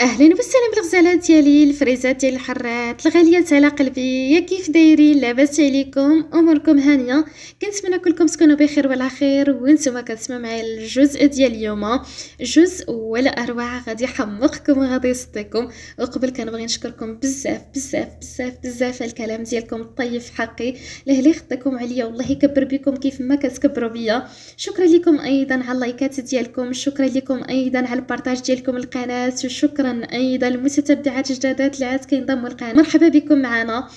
اهلا وسهلا بالغزالات ديالي الفريزات ديال الحرات الغاليات على قلبي. يا كيف دايرين؟ لاباس عليكم؟ اموركم هانيه؟ كنتمنى كلكم تكونوا بخير وعلى خير. وانتم كتسمعوا معايا الجزء ديال اليوم، جزء ولا اروع غادي يحمقكم وغادي يصديكم. وقبل كنبغي نشكركم بزاف بزاف بزاف بزاف على الكلام ديالكم الطيب في حقي، لهلي خدكم عليا والله يكبر بكم كيف ما كتكبروا بيا. شكرا لكم ايضا على اللايكات ديالكم، شكرا لكم ايضا على البارطاج ديالكم القناه، وشكرا ايضا المتتبعات الجداد اللي عاد كينضموا القناه. مرحبا بكم معنا.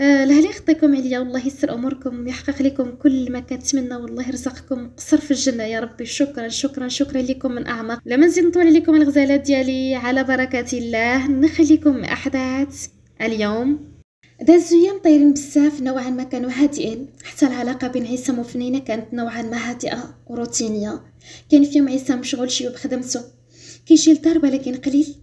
لهلي خطيكم عليا والله يسر اموركم، يحقق لكم كل ما كنتمنى، والله يرزقكم قصر في الجنه يا ربي. شكرا شكرا شكرا لكم من اعماق. لما نزيد نطول عليكم الغزالات ديالي، على بركه الله نخليكم مع احداث اليوم. دازو ايام طايرين بزاف، نوعا ما كانوا هادئين، حتى العلاقه بين عصام وفنينه كانت نوعا ما هادئه وروتينيه. كان فيهم عصام مشغول شي بخدمته، كيجي للدار ولكن قليل،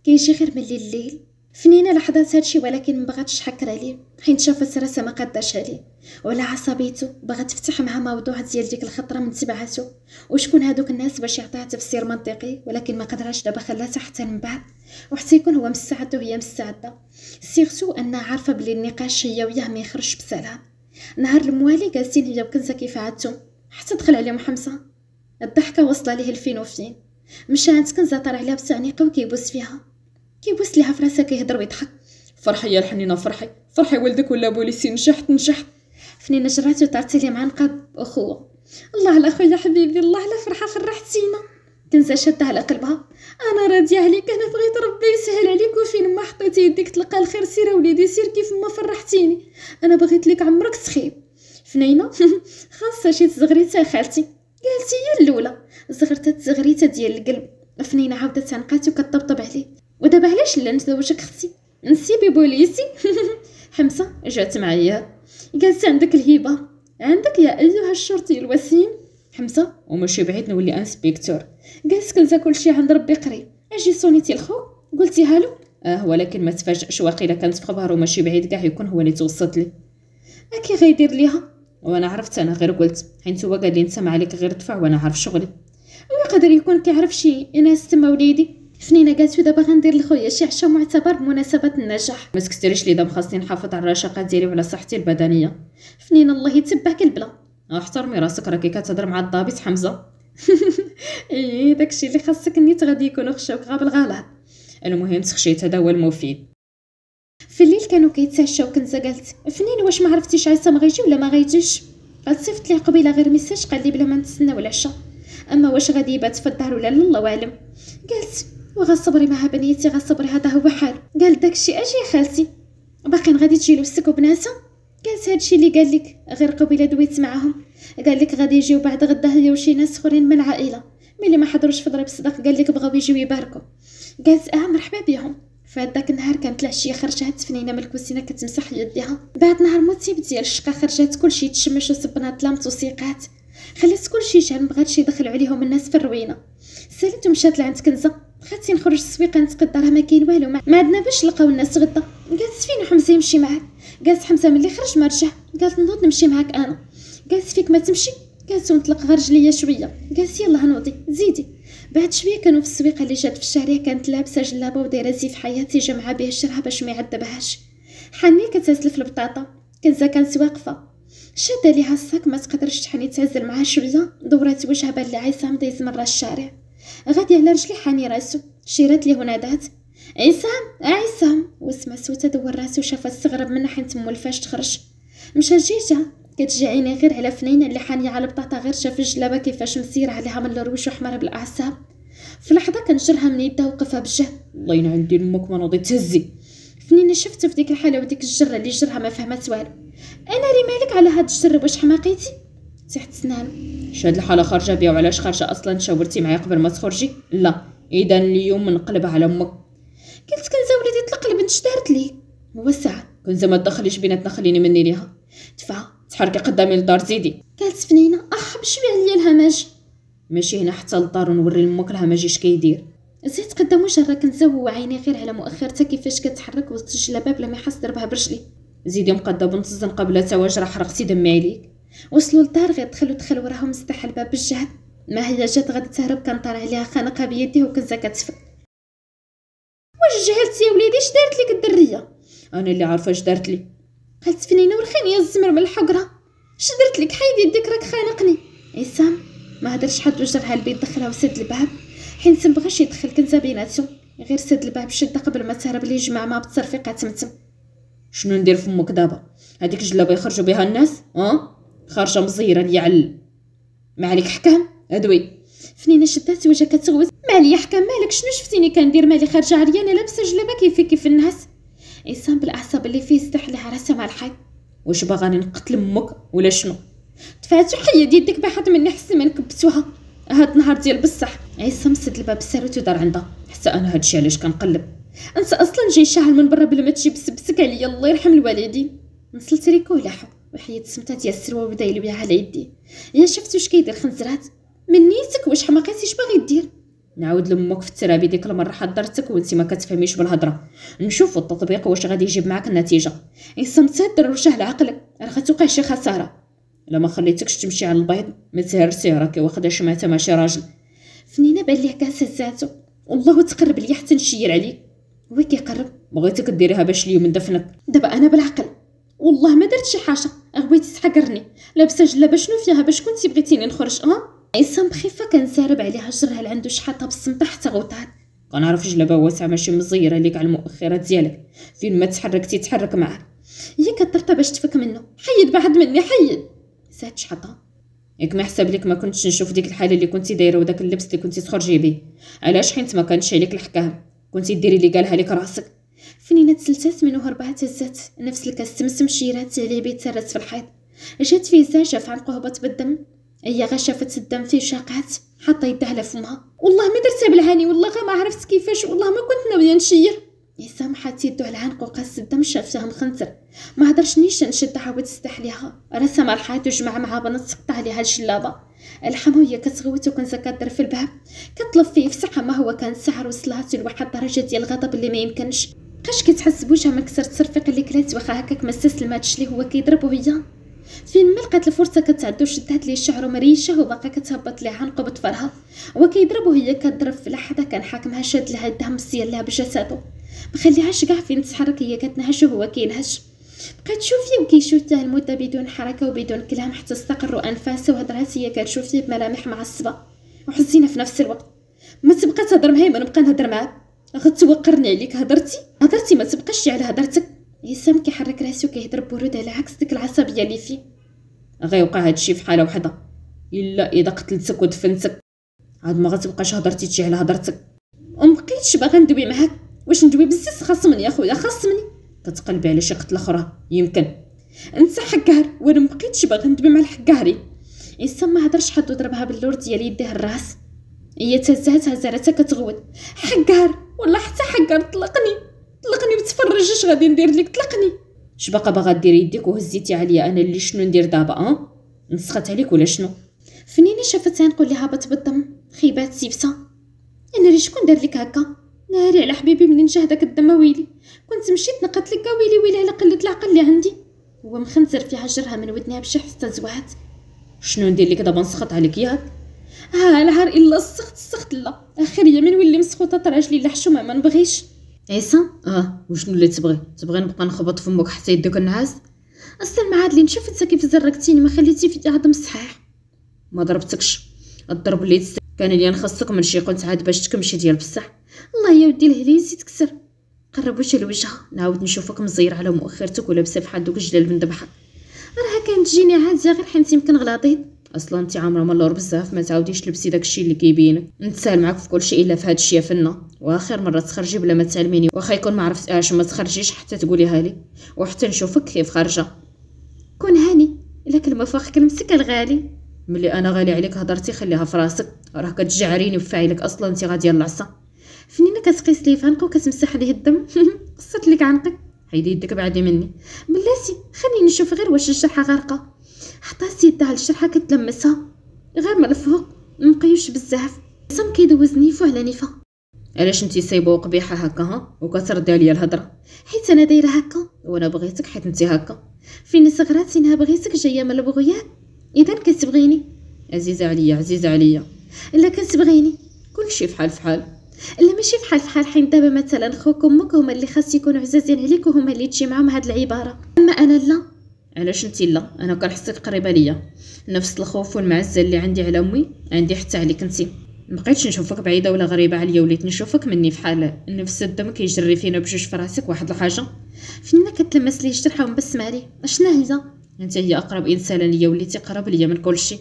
كيجي غير من الليل. فنينه لاحظت هادشي ولكن مبغاتش تحكر عليه، حيت شافت راسها ما قداش عليه ولا عصبيته. بغات تفتح معها موضوع ديال ديك الخطره من تبعاتو وشكون هادوك الناس باش يعطيها تفسير منطقي، ولكن ما قدرش. دابا خلاتها حتى من بعد، وحتى يكون هو مستعد وهي مستعده، سيرتو انها عارفه بلي النقاش هي وياه ما يخرجش بسلام. نهار الموالي جالسين هي وكنزه كيف عادتهم، حتى دخل عليهم حمزه. الضحكه وصل ليه الفين وفين، مشى عند كنزه طار عليها بتعنيقه وكيبوس فيها، كيبوس ليها في راسها كيهضر ويضحك. فرحي يا الحنينه، فرحي ولدك ولا بوليسي، نجحت. فنينه جراتو طارت لي معنقه اخوه. الله على خويا حبيبي، الله على فرحه فرحتينا. كنزه شدها على قلبها. انا راضيه عليك، انا بغيت ربي يسهل عليك، وفين ما حطيتي يديك تلقى الخير. سير وليدي سير كيف ما فرحتيني، انا بغيت لك عمرك تخيب. فنينه خاصه شي تزغريته خالتي، قالتي هي الاولى زغرتها تزغريته ديال القلب. فنينه عاودت عنقاتو كطبطب عليه. ودابا علاش لا نتزوجك اختي؟ نسيبي بوليسي. حمزه جات معايا، قالت عندك الهبه، عندك يا ايها الشرطي الوسيم. حمزه وماشي بعيد نولي انسبيكتور. قالت كنزه كلشي عند ربي قريب. اجي صونيتي الخوك قلتيها له؟ ولكن ما تفاجئش، واقيلا كانت في خبر وماشي بعيد كاع يكون هو اللي توسط لي. اكي غيدير ليها؟ وانا عرفت، انا غير قلت حيت هو قال لي انت ما عليك غير دفع وانا عارف شغلي. ويقدر يكون كيعرف شي ناس تما وليدي. فنينه قالت دابا غندير لخويا شي عشاء معتبر بمناسبه النجاح. ما تكثريش لي دام، خاصني نحافظ على الرشاقه ديالي وعلى صحتي البدنيه. فنينه الله يتبعك البلا. احترمي راسك، راكي كتهضر مع الضابط حمزه. ايه داكشي اللي خاصك نيت غادي يكونوا خشاوك غا بالغلط. المهم تخشيت، هذا هو المفيد. في الليل كانوا كيتعشاو. كنزه قالت فنين واش ما عرفتيش عصام غيجي ولا ما غيجيش؟ قالت صيفط ليه قبيله غير ميساج قال لي بلا ما نتسناو العشاء، اما واش غادي يبات في الدار ولا لا الله اعلم. قالت وغصبري معها بنيتي، غصبري هذا هو حال. قال داكشي اجي يا خالتي، باقين غادي تجي له السك وبناتها؟ قالت هادشي اللي قال لك غير قبيله دويت معاهم، قال لك غادي يجيو بعد غدا هي وشي ناس اخرين من العائله، ملي ما حضروش في ضرب الصدق قال لك بغاو يجيو يباركوا. قالت مرحبا بهم. فهداك النهار كانت العشيه خرجت فنينه من الكوسينه كتمسح يديها. بعد نهار موتيب ديال الشقه خرجت كلشي تشمش وصبنا ظلامت وسيقات، خلات كلشي شعل، مبغاتش يدخلوا عليهم الناس في الروينه. سالت ومشات لعند كنزه، خاتي نخرج السويقه نتقدى راه ما كاين والو، ما عندنا باش نلقاو الناس غدا. قالت فين حمزه يمشي معاك؟ قالت حمزه ملي خرج ما رجع. قالت نوض نمشي معاك انا. قالت فيك ما تمشي؟ قالت ونطلق غير رجليا شويه. قالت يلا هنوضي زيدي. بعد شويه كانوا في السويقه اللي جات في الشارع، كانت لابسه جلابه ودايره زيف حياتي جمعه به الشرها باش ما يعذبهاش. حني كتسلف البطاطا، كنزه كانت واقفه شاده ليها الصاك ما تقدرش تحني تعزل معها شويه. دورات وجهها بان لي عصام دايز مرا الشارع، غادي على رجلي حاني راسو، شيرات ليه ونادات عصام عصام. وسما سوته دور راسو شاف استغرب منها حين تمو الفاش تخرج. مشى جيجه كتجي عيني غير على فنينه اللي حانيه على البطاطا، غير شاف الجلابه كيفاش مسيره عليها من الروش وحمرها بالاعصاب. في لحظه كنجرها من يدها وقفها بجهد. الله ينعل دير امك ما نوضي تهزي. فنينه شفته في ديك الحاله وديك الجره اللي جرها ما فهمت والو. انا ري مالك على هاد الجر، واش حماقيتي؟ تحت سنانو. شاد الحاله خارجه بيا، وعلاش خارجه اصلا؟ شاورتي معايا قبل ما تخرجي؟ لا اذا اليوم نقلبها على امك. قلت كنزه وليدي طلق البنت شدارت لي وسع. كنزه ما تدخليش بيناتنا، خليني مني ليها. دفع تحركي قدامي للدار زيدي. قالت فنينه بشويه عليا الهمج. ماشي هنا حتى للدار ونوري لامك الهمج اش كيدير. زيد قدامو جرى كنزه وهو عيني غير على مؤخرتها كيفاش كتحرك وسط الباب بلا ما يحس ضربها برجلي. زيدي مقدا بنت الزنقه بلا تواجر حرقتي دمي عليك. وصلوا للدار غير دخل وراهم مفتح الباب بالجهد. ما هي جات غادي تهرب كان طالع عليها خانقها بيديه وكنزه كتفك. جهلتي يا وليدي؟ اش دارت لك الدريه؟ انا اللي عارفه اش دارت لي. قالت فنينه ورخيني يا الزمر من الحقره. اش درت لك؟ حيدي يديك راك خانقني. عصام ما هدرش حد وجرها البيت، دخلها وسد الباب حيت مبغاش يدخل كنزه بيناتهم، غير سد الباب بشده قبل ما تهرب لي جمع ما بالتصرفيقه تمتم. شنو ندير فمك دابا؟ هذيك الجلابه يخرجوا بها الناس خارجه مزيره ليا ما عليك حكام ادوي. فنينه شدات وجهها كتغوز. ما عليا حكام مالك؟ شنو شفتيني كندير؟ مالي خارجه عريانه لابسه جلابه كيف الناس. عصام بالاعصاب اللي فيه استح لها راسها مع الحيط. واش باغاني نقتل امك ولا شنو؟ دفعت حيد يديك بحد مني حسن ما نكبتوها هاد النهار ديال بصح. عصام سد الباب بالساروت ودار عندها. حتى انا هادشي علاش كنقلب. انت اصلا جاي شاعل من برا بلا ما تجيب سبسك عليا، الله يرحم الوالدين. نصلت ريكو لاحو وحيد السمته ديال السروه وبدا يلويها على يدي. يا شفتو واش كيدير خنزرات من نيتك؟ واش حماقيتي؟ باغي دير؟ نعاود لامك في الترابي ديك المره حضرتك وانت ما كتفهميش بالهضره. نشوفوا التطبيق واش غادي يجيب معاك النتيجه. عصام تهدر وشاه لعقلك، راه غتوقع شي خساره. الا ما خليتكش تمشي على البيض ما تهرسيه، راكي واخده شمعته مع شي راجل. فنينه بان ليه كاس هزاتو. والله تقرب ليا حتى نشير عليك. وي كيقرب؟ بغيتك ديريها باش اليوم ندفنك. دابا انا بالعقل والله ما درت شي حاجه، بغيتي تحقرني لابسه جلابه شنو فيها باش كنتي بغيتيني نخرج؟ عصام بخفه كان سارب عليها جرها لعندو شحاتها بالصمت حتى غوطات. كنعرف جلابه واسعه ماشي مزيره ليك على المؤخرات ديالك، فين ما تحركتي تحرك معاه. هي كثرتها باش تفك منه. حيد بعد مني حيد. زاد شحطها ياك ما حسب لك ما كنتش نشوف ديك الحاله اللي كنتي دايره وداك اللبس اللي كنتي تخرجي به. علاش؟ حيت ما كانش عليك الحكام، كنتي ديري اللي قالها لك راسك. فنينه تسلتات منه هربات هزات نفس الكاس تمسم شيرات عليه بيت سرت في الحيط. جات فيه زاجه في عنقه هبط بالدم. هي غا شافت الدم فيه شاقات حاطه يدها على فمها. والله ما درتها بالعاني، والله غا ما عرفت كيفاش، والله ما كنت ناويه نشير. عصام حات يدو على عنقه وقاس الدم شاف فيها مخنزر. ما هدرش نيش نشد عاود تستح ليها راسها مع الحيط وجمع مع بنات تقطع عليها الجلابه. الحمويه كتغوت وكنزه كدر في الباب كطلب فيه فسحه ما هو كان سحر وصلات لواحد درجه ديال الغضب اللي ما يمكنش. بقاش كتحس بوجهها من كسر التصرفيق اللي كلات واخا هكاك ما استسلماتش ليه هو كيضرب وهي فين ما لقات الفرصه كتعدو شدات ليه شعره مريشه وباقا كتهبط ليه عنقه بطفرها وكيضرب وهي كضرب في لحظه كان حاكمها شاد لها يدها مصيال لها بجسده مخليهاش كاع فين تتحرك. هي كتنهش وهو كينهش. بقات تشوفيه وكيشوتها المده بدون حركه وبدون كلام حتى استقروا انفاسه وهضرات هي كتشوفيه بملامح معصبه وحزينه في نفس الوقت. ما تبقى تهضر معايا ما نبقى نهضر معاك، غتوقرني عليك. هضرتي ما تبقاش على هضرتك. عصام كيحرك راسو كيهضر برود على عكس ديك العصبيه اللي فيه. غيوقع هادشي في حاله وحده، الا اذا قتلتك ودفنتك عاد ما غتبقاش هضرتي تجي على هضرتك. ومبقيتش باغا ندوي معاك. واش ندوي بزاف؟ خاصمني يا خويا خاصمني. كتقلبي على شي قتله اخرى يمكن. انت حكار وانا مبقيتش باغا ندوي مع الحكاري. عصام ما هضرش حد وضربها باللور ديال يديه الراس. هي تهزاتها زارتها كتغود. حكار ولا حتى حكار طلقني وتفرج اش غادي ندير لك. طلقني. اش باقا باغا ديري يديك وهزيتي عليا انا اللي شنو ندير دابا؟ نسخت عليك ولا شنو؟ فنينه شافت نقول لي هابط بالدم خيبات سيفته. انا اللي شكون دار لك هكا؟ ناري على حبيبي منين جا هذاك الدم ويلي. كنت مشيت نقت لك ويلي على قله العقل اللي عندي. هو مخنزر فيها جرها من ودنها بشي حتى زوات. شنو ندير لك دابا؟ نسخط عليك ياك؟ العار الا السخط لا اخريه من ولي مسخوطه طراجلي لا حشومه ما نبغيش. عصام وشنو اللي تبغي نبقى نخبط فمك حتى يدك النعاس؟ اصلا ما عاد لي نشوف انت كيف زرقتيني ما خليتي في عظم صحيح. ما ضربتكش. الضرب اللي كان لي نخصك من شي قلت عاد باش تكمشي ديال بصح. الله يا ودي الهليزي تكسر. قرب وجه لوجهها نعاود نشوفك مزير على مؤخرتك ولابسه بحال دوك الجلال من ذبحك. راه كانت تجيني عاديه غير حيت يمكن غلاطيت. اصلا انت عامره ملور بزاف ما تعاوديش تلبسي داكشي اللي كيبينك. نتسال معاك في كل شيء الا في هذا الشيء فنه. واخر مره تخرجي بلا ما تعلميني واخا يكون ما عرفتهاش ما تخرجيش حتى تقوليها لي وحتى نشوفك كيف خارجه. كون هاني الا كلمه فاخ كلمتك الغالي. ملي انا غالي عليك هضرتي خليها في راسك، راه كتجعريني بفعلك اصلا انت غاديه العصا. فنينه كتقيس لي فانق وكتمسح ليه الدم. قصت لك عنقك. حيدي يدك بعدي مني بلاتي خليني نشوف غير واش الجرحه غارقه. حطات يدها على الجرحه كتلمسها غير من الفوق مقيوش بزاف. عصام كيدوز نيفو على نيفه. علاش انتي سايبه وقبيحه هكا وكتردي عليا الهضره؟ حيت انا دايره هكا وانا بغيتك حيت انتي هكا. فين صغراتي انها بغيتك جايه من البغيات. اذا كتبغيني عزيزه عليا الا كتبغيني كلشي فحال لا ماشي فحال حين دابا مثلا خوك وامك هما اللي خاص يكونوا عزازين عليك وهما اللي تجي معاهم هاد العباره، اما انا لا. علاش انت لا؟ انا كنحسك قريبه ليا، نفس الخوف والمعزه اللي عندي على امي عندي حتى عليك انت. مبقيتش نشوفك بعيده ولا غريبه عليا، وليت نشوفك مني فحال نفس الدم كيجري فينا بجوج في راسك. واحد الحاجه فينا كتلمس لي الجرح ونبسم عليه، اشنا هي؟ انت هي اقرب انسانه ليا، وليتي قرب ليا من كل شيء.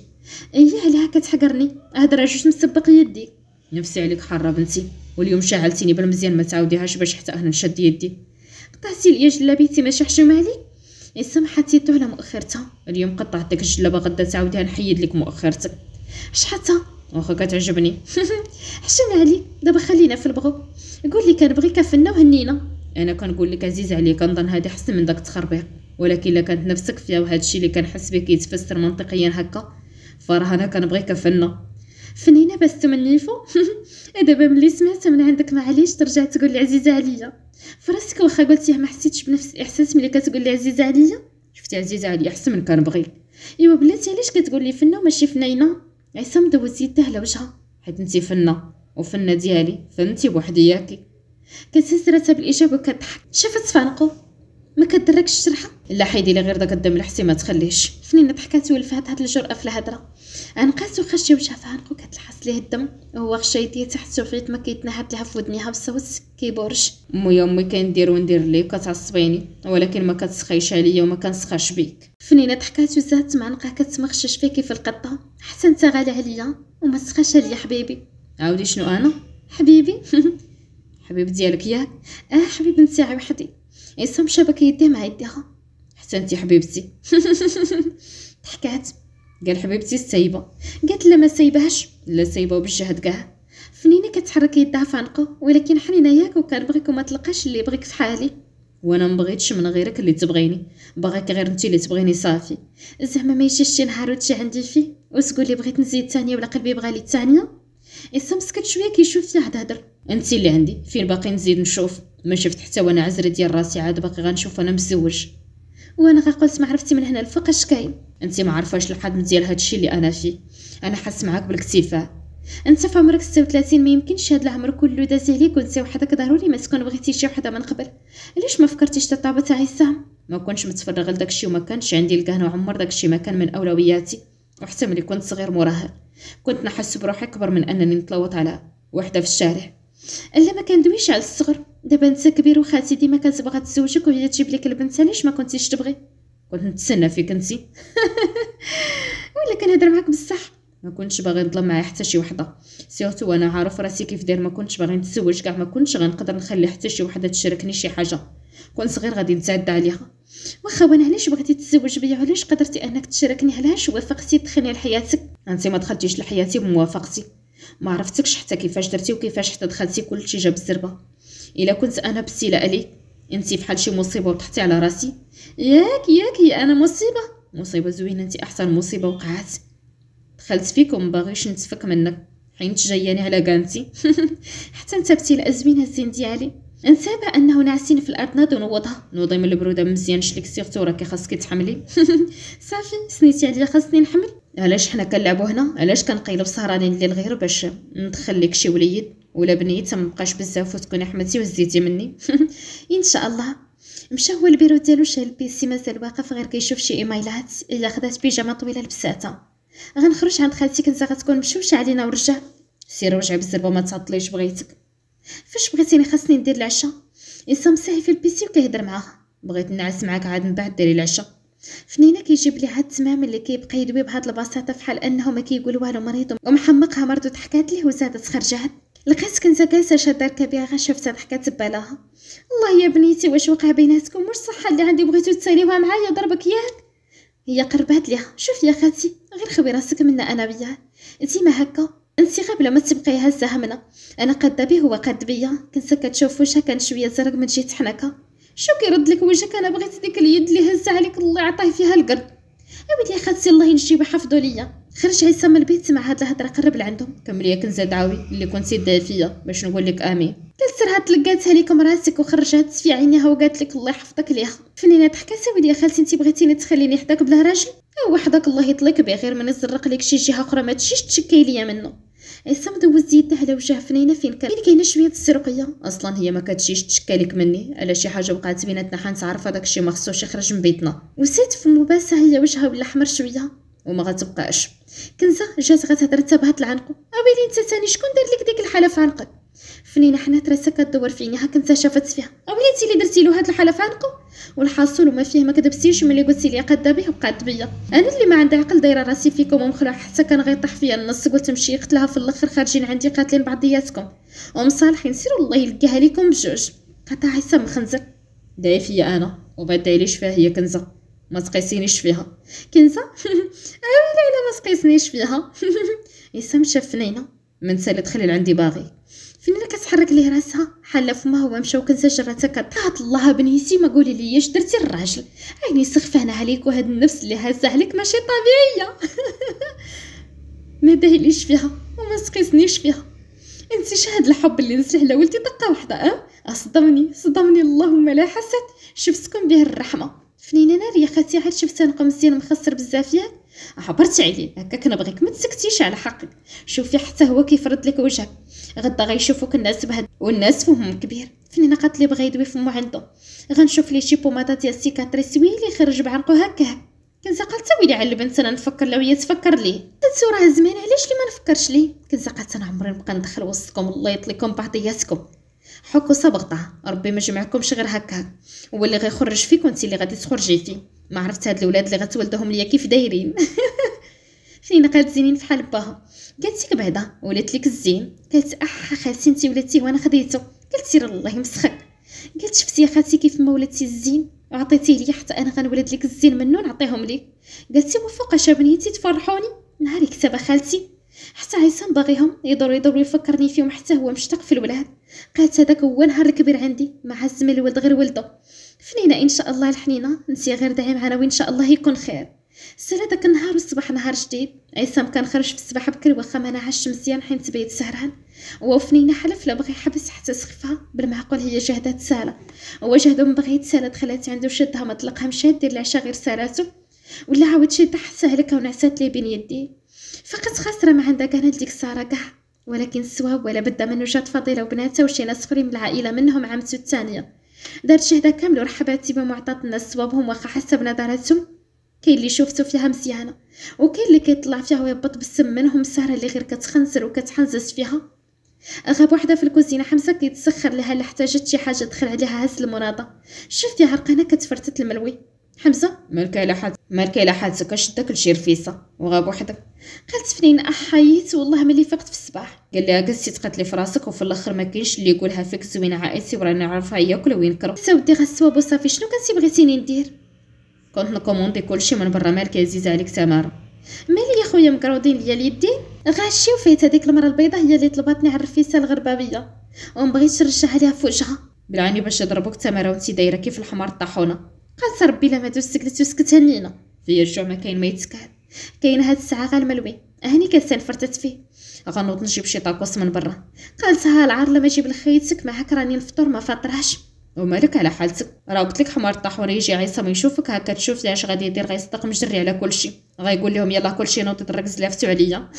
ايه عليها كتحقرني؟ هضره جوج مسبق يدي. نفسي عليك حاره بنتي، واليوم شعلتيني بالمزيان ما تعاوديهاش باش حتى انا نشد يدي. قطعتي ليا جلابيتي ماشي حشومه عليك؟ سمحتي على مؤخرتها. اليوم قطعت داك الجلابه، غدا تعاوديها نحيد لك مؤخرتك. شحاتها؟ واخا كتعجبني. حشم عليك، دابا خلينا في البغو. قول لي كنبغيك فنا وهنينا. انا كنقول لك عزيز عليك، كنظن هذه حسن من داك التخربيق، ولكن الا كانت نفسك فيها وهذا الشيء اللي كنحس به كيتفسر منطقيا هكا، فراه انا كنبغيك فنا. فنينه بس تمنيفو. دابا ملي سمعتها من عندك معليش ترجع تقول لي عزيزه عليا فراسك، واخا قلتيها ما حسيتش بنفس الاحساس ملي كتقول لي عزيزه عليا. شفتي عزيزه عليا احسن من كنبغي. ايوا بلاتي علاش كتقول لي فنه وماشي فنينه؟ عصام دوز يده على وجهها. حيت انت فنه وفنه ديالي، فهمتي بوحدياكي. كتهز راسها بالاجابه وكتضحك. شافت فانقو ما كدركش الشرحه؟ لا حيدي لي غير داك الدم الحسي ما تخليش. فنينه ضحكات ولفات هاد الجرأه في الهضره. انقاس وخشي وجهها فانقو كتلحس ليه الدم وهو غشا يديه تحت سوفيت ما كيتنحت لها في ودنيها بالصوت كيبورش. امي كندير وندير ليه كتعصبيني، ولكن ما كتسخيش عليا وما كنسخاش بيك. فنينه ضحكات وزادت معنقه كتمغشش فيكي في القطه. حسن انت غالي عليا وما تسخاش عليا حبيبي. عاودي شنو انا حبيبي؟ حبيب ديالك ياك؟ حبيب نتاعي وحدي. عصام شبك يديه مع يديها. حتى انت حبيبتي. ضحكات. قال حبيبتي السايبه. قالت لا ما سايبهاش. لا سايبه وبالجهد كاع. فنينه كتحرك يدها فانقو ولكن حنينه ياك وكنبغيك وما تلقاش اللي يبغيك في حالي. وانا ما بغيتش من غيرك اللي تبغيني، باغيك غير انت اللي تبغيني صافي. زعما ما يجيش شي نهار وتجي عندي فيه وتقول لي بغيت نزيد ثانيه ولا قلبي بغى لي الثانيه. عصام سكت شويه كيشوف فيها تهضر. انت اللي عندي فين باقي نزيد نشوف؟ ما شفت حتى وانا عزري ديال راسي عاد باقي غنشوف انا مزوج. وانا غنقولت ما عرفتي من هنا الفوق اش كاين. انت ما عارفاش الحجم ديال هادشي اللي انا فيه، انا حس معاك بالاكتفاء. انت في عمرك 36 ما يمكنش هاد العمر كله داز عليك وانت وحدك ضروري ما تكون بغيتي شي وحده من قبل. علاش ما فكرتيش تطابه تاع عصام؟ ما كنتش متفرغه لداكشي وما كانش عندي الكهنه وعمر داكشي ما كان من اولوياتي، وحتى ملي كنت صغير مراهق كنت نحس بروحي كبر من انني نتلوط على وحده في الشارع. الا ما كندويش على الصغر، دابا انت كبير وخالتي ديما كتبغى تزوجك وهي تجيب لك البنت، علاش ما كنتيش تبغي؟ كنت نتسنى فيك انتي. ولا كنهضر معاك بصح. ما كنتش باغي نظلم معايا حتى شي وحده، سيرتو وانا عارف راسي كيف داير. ما كنتش باغي نتزوج كاع، ما كنتش غنقدر نخلي حتى شي وحده تشاركني شي حاجه. كنت صغير غادي نتعدى عليها. واخا وانا علاش بغيتي تتزوج بيا وعلاش قدرتي انك تشاركني؟ علاش وافقتي تدخلني لحياتك؟ انت ما دخلتيش لحياتي بموافقتي، ما عرفتكش حتى كيفاش درتي وكيفاش حتى دخلتي كلشي جاب الزربه. الا كنت انا بابتلاء عليك انت بحال شي مصيبه وطحتي على راسي. ياك هي انا مصيبه زوينه، انت احسن مصيبه وقعت. دخلت فيك وما باغيش نتفك منك حيت جاياني على كانتي. حتى انت ابتلاء زوينه الزين ديالي. نسابه انه ناعسين في الارض نوضي من البروده مزيان شليك سيرتو راكي خاصك تحملي. صافي سنيتي عليا خاصني نحمل. علاش حنا كنلعبوا هنا؟ علاش كنقيلوا سهرانين الليل غير باش ندخل لك شي وليد ولا بنيت ما بقاش بزاف وتكوني حملتي وزيتي مني. ان شاء الله. مشى هو البيرو ديالو شال البيسي مازال واقف غير كيشوف شي ايميلات. الا خدات بيجامه طويله لبساتها. غنخرج عند خالتي كنت غتكون مشوشه علينا ورجع. سير وجعي بالزربه ما تعطليش بغيتك. فاش بغيتيني خاصني ندير العشاء؟ عصام ساهي في البيسي وكيهضر معاها. بغيت نعس معاك عاد من بعد ديري العشاء. فنينه كيجيب لي هاد التمام اللي كيبقى يدوي بهاد البساطه فحال انه ما كيقول والو مريض ومحمقها مرضو. ضحكات ليه وزادت خرجات. لقيت كنت جالسه شاده ركبيها غير شفتها ضحكات ببالاها. الله يا بنيتي واش وقع بيناتكم؟ واش صح اللي عندي بغيتو تساليوها معايا ضربك ياك؟ هي قربات ليها. شوف يا خالتي غير خوي راسك منا انا بياه ديما هكا. انت قبل ما تبقي هزه همنا انا قد به هو قد بيا. كنت كتشوف وجهك كان شويه زرق من جيت حنكه. شو كيرد لك وجهك؟ انا بغيت ديك اليد اللي هز عليك الله يعطيه فيها القرد. ولدي يا خالتي الله ينجيو يحفظوا ليا. خرج عصام من البيت مع هاد الهضره قرب لعندهم. كملي يا كنزه دعاوي اللي كنتي دافيه باش نقول لك امين. قالت سرها تلقاتها لكم راسك وخرجت في عينيها وقالت لك الله يحفظك ليها. فنينه ضحكات. ولدي يا خالتي انت بغيتيني تخليني حداك بلا راجل؟ وحدك الله يطلق به غير من يزرق لك شي جهه اخرى ما تجيش تشكي ليا منه. عصام دوز يده على وجه فنينه فين كاينه شويه السرقيه. اصلا هي ما كتجيش تشكالك مني على شي حاجه وقعت بيناتنا، حنتعرف هذاك الشيء ما خصوش يخرج من بيتنا. وسيت في مباسه هي وجهها ولا احمر شويه وما غتبقاش. كنزه جات غتهضر انتبهت لعنقو. اويلي انت ثاني شكون دار لك ديك الحاله في عنقك؟ فنينه حنات راسها كدور في عينيها. كنزه شافت فيها. اويلي انت اللي درتي له هاد الحاله في عنقو؟ والحاصل وما فيه ما كذبتيش ملي قلتي لي قاده به وبقات بيا. انا اللي ما عندي عقل دايره راسي فيكم ومخلوع حتى كان غيطيح فيا النص. قلت نمشي قتلها في الاخر خارجين عندي قاتلين بعضياتكم ومصالحين. سيروا الله يلقاها ليكم بجوج. قطع عصام مخنزر. داي فيا انا وما دايليش فيها هي كنزه، ما تقيسينيش فيها. كنزه لا ما تقيسنيش فيها. عصام شاف فنينه من سالت خليل عندي باغي. فنينه كتحرك ليه راسها حله فمها هو مشاو. كنزه جراتها كطاط الله بنيتي ما قولي لي اش درتي الراجل. عيني سخفانه عليك وهاد النفس اللي هازه عليك ماشي طبيعيه. ما دايليش فيها وما تقيسنيش فيها. انت شهد الحب اللي نزل على ولدي دقه واحده. صدمني اللهم لا حسد شفتكم به الرحمه. فنينه ناريه خاتي عاد شفت نقو مزيان مخسر بزاف ياك. عبرتي عليه هكاك نبغيك ما تسكتيش على حقك. شوفي حتى هو كيفرض لك وجهك. غدا غيشوفوك الناس بهاد والناس فهم كبير. فنينه قالت لي بغا يدوي فمو عنده. غنشوف لي شي بوماطه ديال السيكاتريس ويلي يخرج بعنقو هكاك. كنزه قالت ويلي على البنت انا نفكر لو هي تفكر ليه. تنسو راه زمان علاش لي ما نفكرش ليه. كنزه قالت انا عمري نبقى ندخل وسطكم الله يطليكم بعضياتكم. حكوا صبغطه ربي ما جمعكمش غير هكا. هو اللي غيخرج فيك وانت اللي غادي تخرجي فيه. ما عرفت هاد الاولاد اللي غتولدهم ليا كيف دايرين. فين قالت زينين فحال باها. قالت لك بعدا ولات لك الزين. قالت خالتي انت ولاتي وانا خديته. قالت سير الله يمسخك. قالت شفتي يا خالتي كيف ما ولاتي الزين وعطيتيه لي حتى انا غنولد لك الزين منو نعطيهم لك. قالت وفوقاش بنيتي تفرحوني نهار كتابه خالتي. حتى عصام باغيهم يدور يفكرني فيهم حتى هو مشتاق في الولاد. قالت هذاك هو نهار الكبير عندي مع الزمن الولد غير ولده. فنينه ان شاء الله الحنينه نسي غير دعي معنا وان شاء الله يكون خير. سالا داك النهار والصباح نهار جديد. عصام كان خرج في الصباح بكري واخا ما نعش مزيان حيت بيت سهران. وفنينه حلف لا بغى يحبس حتى سخفها بالمعقول هي جهدات سالا. هو جهدو من بغيت سالا دخلت عنده شدها ما طلقها مشات دير العشاء غير سالاتو ولا عاود شي طاح سهلكها ونعسات لي بين يدي. فقط خاسره ما عندها كان ديك ساره كاع. ولكن الصواب ولا بدا منه جات فضيله وبناتها وشي ناس اخرين من العائله منهم عمتو الثانيه. دارت شهده كامل ورحباتي بمعطات الناس صوابهم واخا حسب نظراتهم. كاين اللي شوفتو فيها مزيانه وكاين اللي كيطلع فيها ويبط بالسم منهم ساره اللي غير كتخنزر وكتحنزس فيها. غاب وحده في الكوزينه حمزه كيتسخر لها الا احتاجت شي حاجه دخل عليها هز المناضه. شفتي عرقانه كتفرتت الملوي. حمزه مالكا لا حالتك شدك لشي رفيسه وغاب وحدك. قالت فنين حييت والله ملي فقت في الصباح. قال لها قلتي تقتلي في راسك وفي الاخر ما كاينش اللي يقولها فيك زوينه عائلتي وراني نعرفها ياكل وينكر. سودي غسواب وصافي شنو كنتي بغيتيني ندير؟ كنت نكوموندي كلشي من برا مالك عزيز عليك تماره. مالي يا خويا مقرودين ليا اليدين غاشي وفايت هذيك المره البيضاء هي اللي طلباتني على الرفيسه الغربابيه وما بغيتش نرجع عليها في وجهها. بالعاني باش يضربوك تماره وانت دايره كيف الحمار الطاحونه. قالت ربي لا ما دوز سكلت وسكت هنينا. في الجوع ما كاين ما يتسكال. كاين هاد الساعه غير الملوي هاني كنسان فرتت فيه. غنوض نجيب شي طاكوس من برا. قالت ها العار لما جيب لخيتك معاك راني الفطور ما فاطراش. ومالك على حالتك راه قلت لك حمار الطاحونه يجي عصام يشوفك هكا تشوف اش غادي يدير غيصدق مجري على كلشي غيقول لهم يلا كلشي نوض تركز لفتو عليا.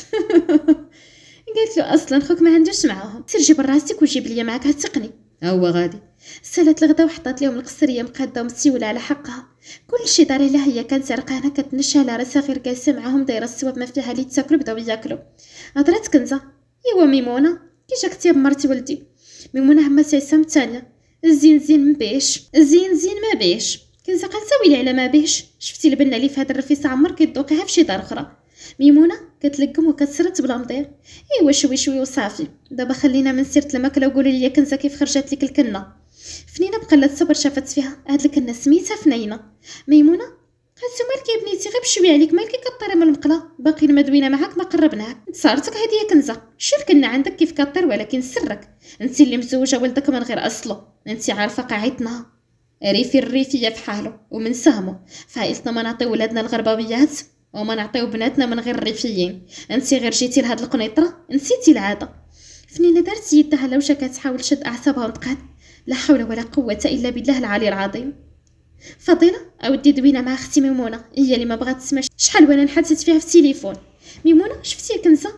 قالت له اصلا خوك ما عندوش معاهم سير جيب راسك وجيب ليا معاك هتقني. هو غادي سالت الغدا وحطات لهم القصريه مقاده ومسيوله على حقها. كلشي دار لها هي كانت سرقانه كتنشى على راسها غير جالسه معاهم دايره السواب ما فيها اللي تاكلوا بداو ياكلوا. هضرات كنزه ايوا ميمونه كي جاك تياب مرتي ولدي. ميمونه همات عصام الثانيه الزين ما بيش ما بيش. كنزه قالت ويلي على ما بيش شفتي البنه اللي في هاد الرفيسه عمر كيدوقيها في شي دار اخرى. ميمونه كتلقم وكتسرت بلا مضير. ايوا شوي وصافي دابا خلينا من سيره الماكله وقولوا لي كنزه كيف خرجت لك الكنه. فنينه بقلت صبر شافت فيها هاد الكنه سميتها فنينه. ميمونه قالت مالك يا بنيتي غير بشويه عليك مالك كطيري من المقله باقي المدوينه معاك ما قربناك. صارتك هذه كنزه شو الكنه عندك كيف كطير ولكن سرك انت اللي مزوجه ولدك من غير اصله. انت عارفه قاعدتنا ريفي الريفيه في حاله ومن سهمه فايلتنا ما نعطي ولادنا الغرباويات وما نعطيو بناتنا من غير الريفيين. انت غير جيتي لهاد القنيطره نسيتي العاده. فنينه دارت يدها على وجهها كتحاول تشد اعصابها وتقعد. لا حول ولا قوه الا بالله العلي العظيم. فضيله اودي دوينه مع اختي ميمونه هي اللي ما بغات تسمع شحال وانا نحدثت فيها في التليفون. ميمونه شفتي يا كنزه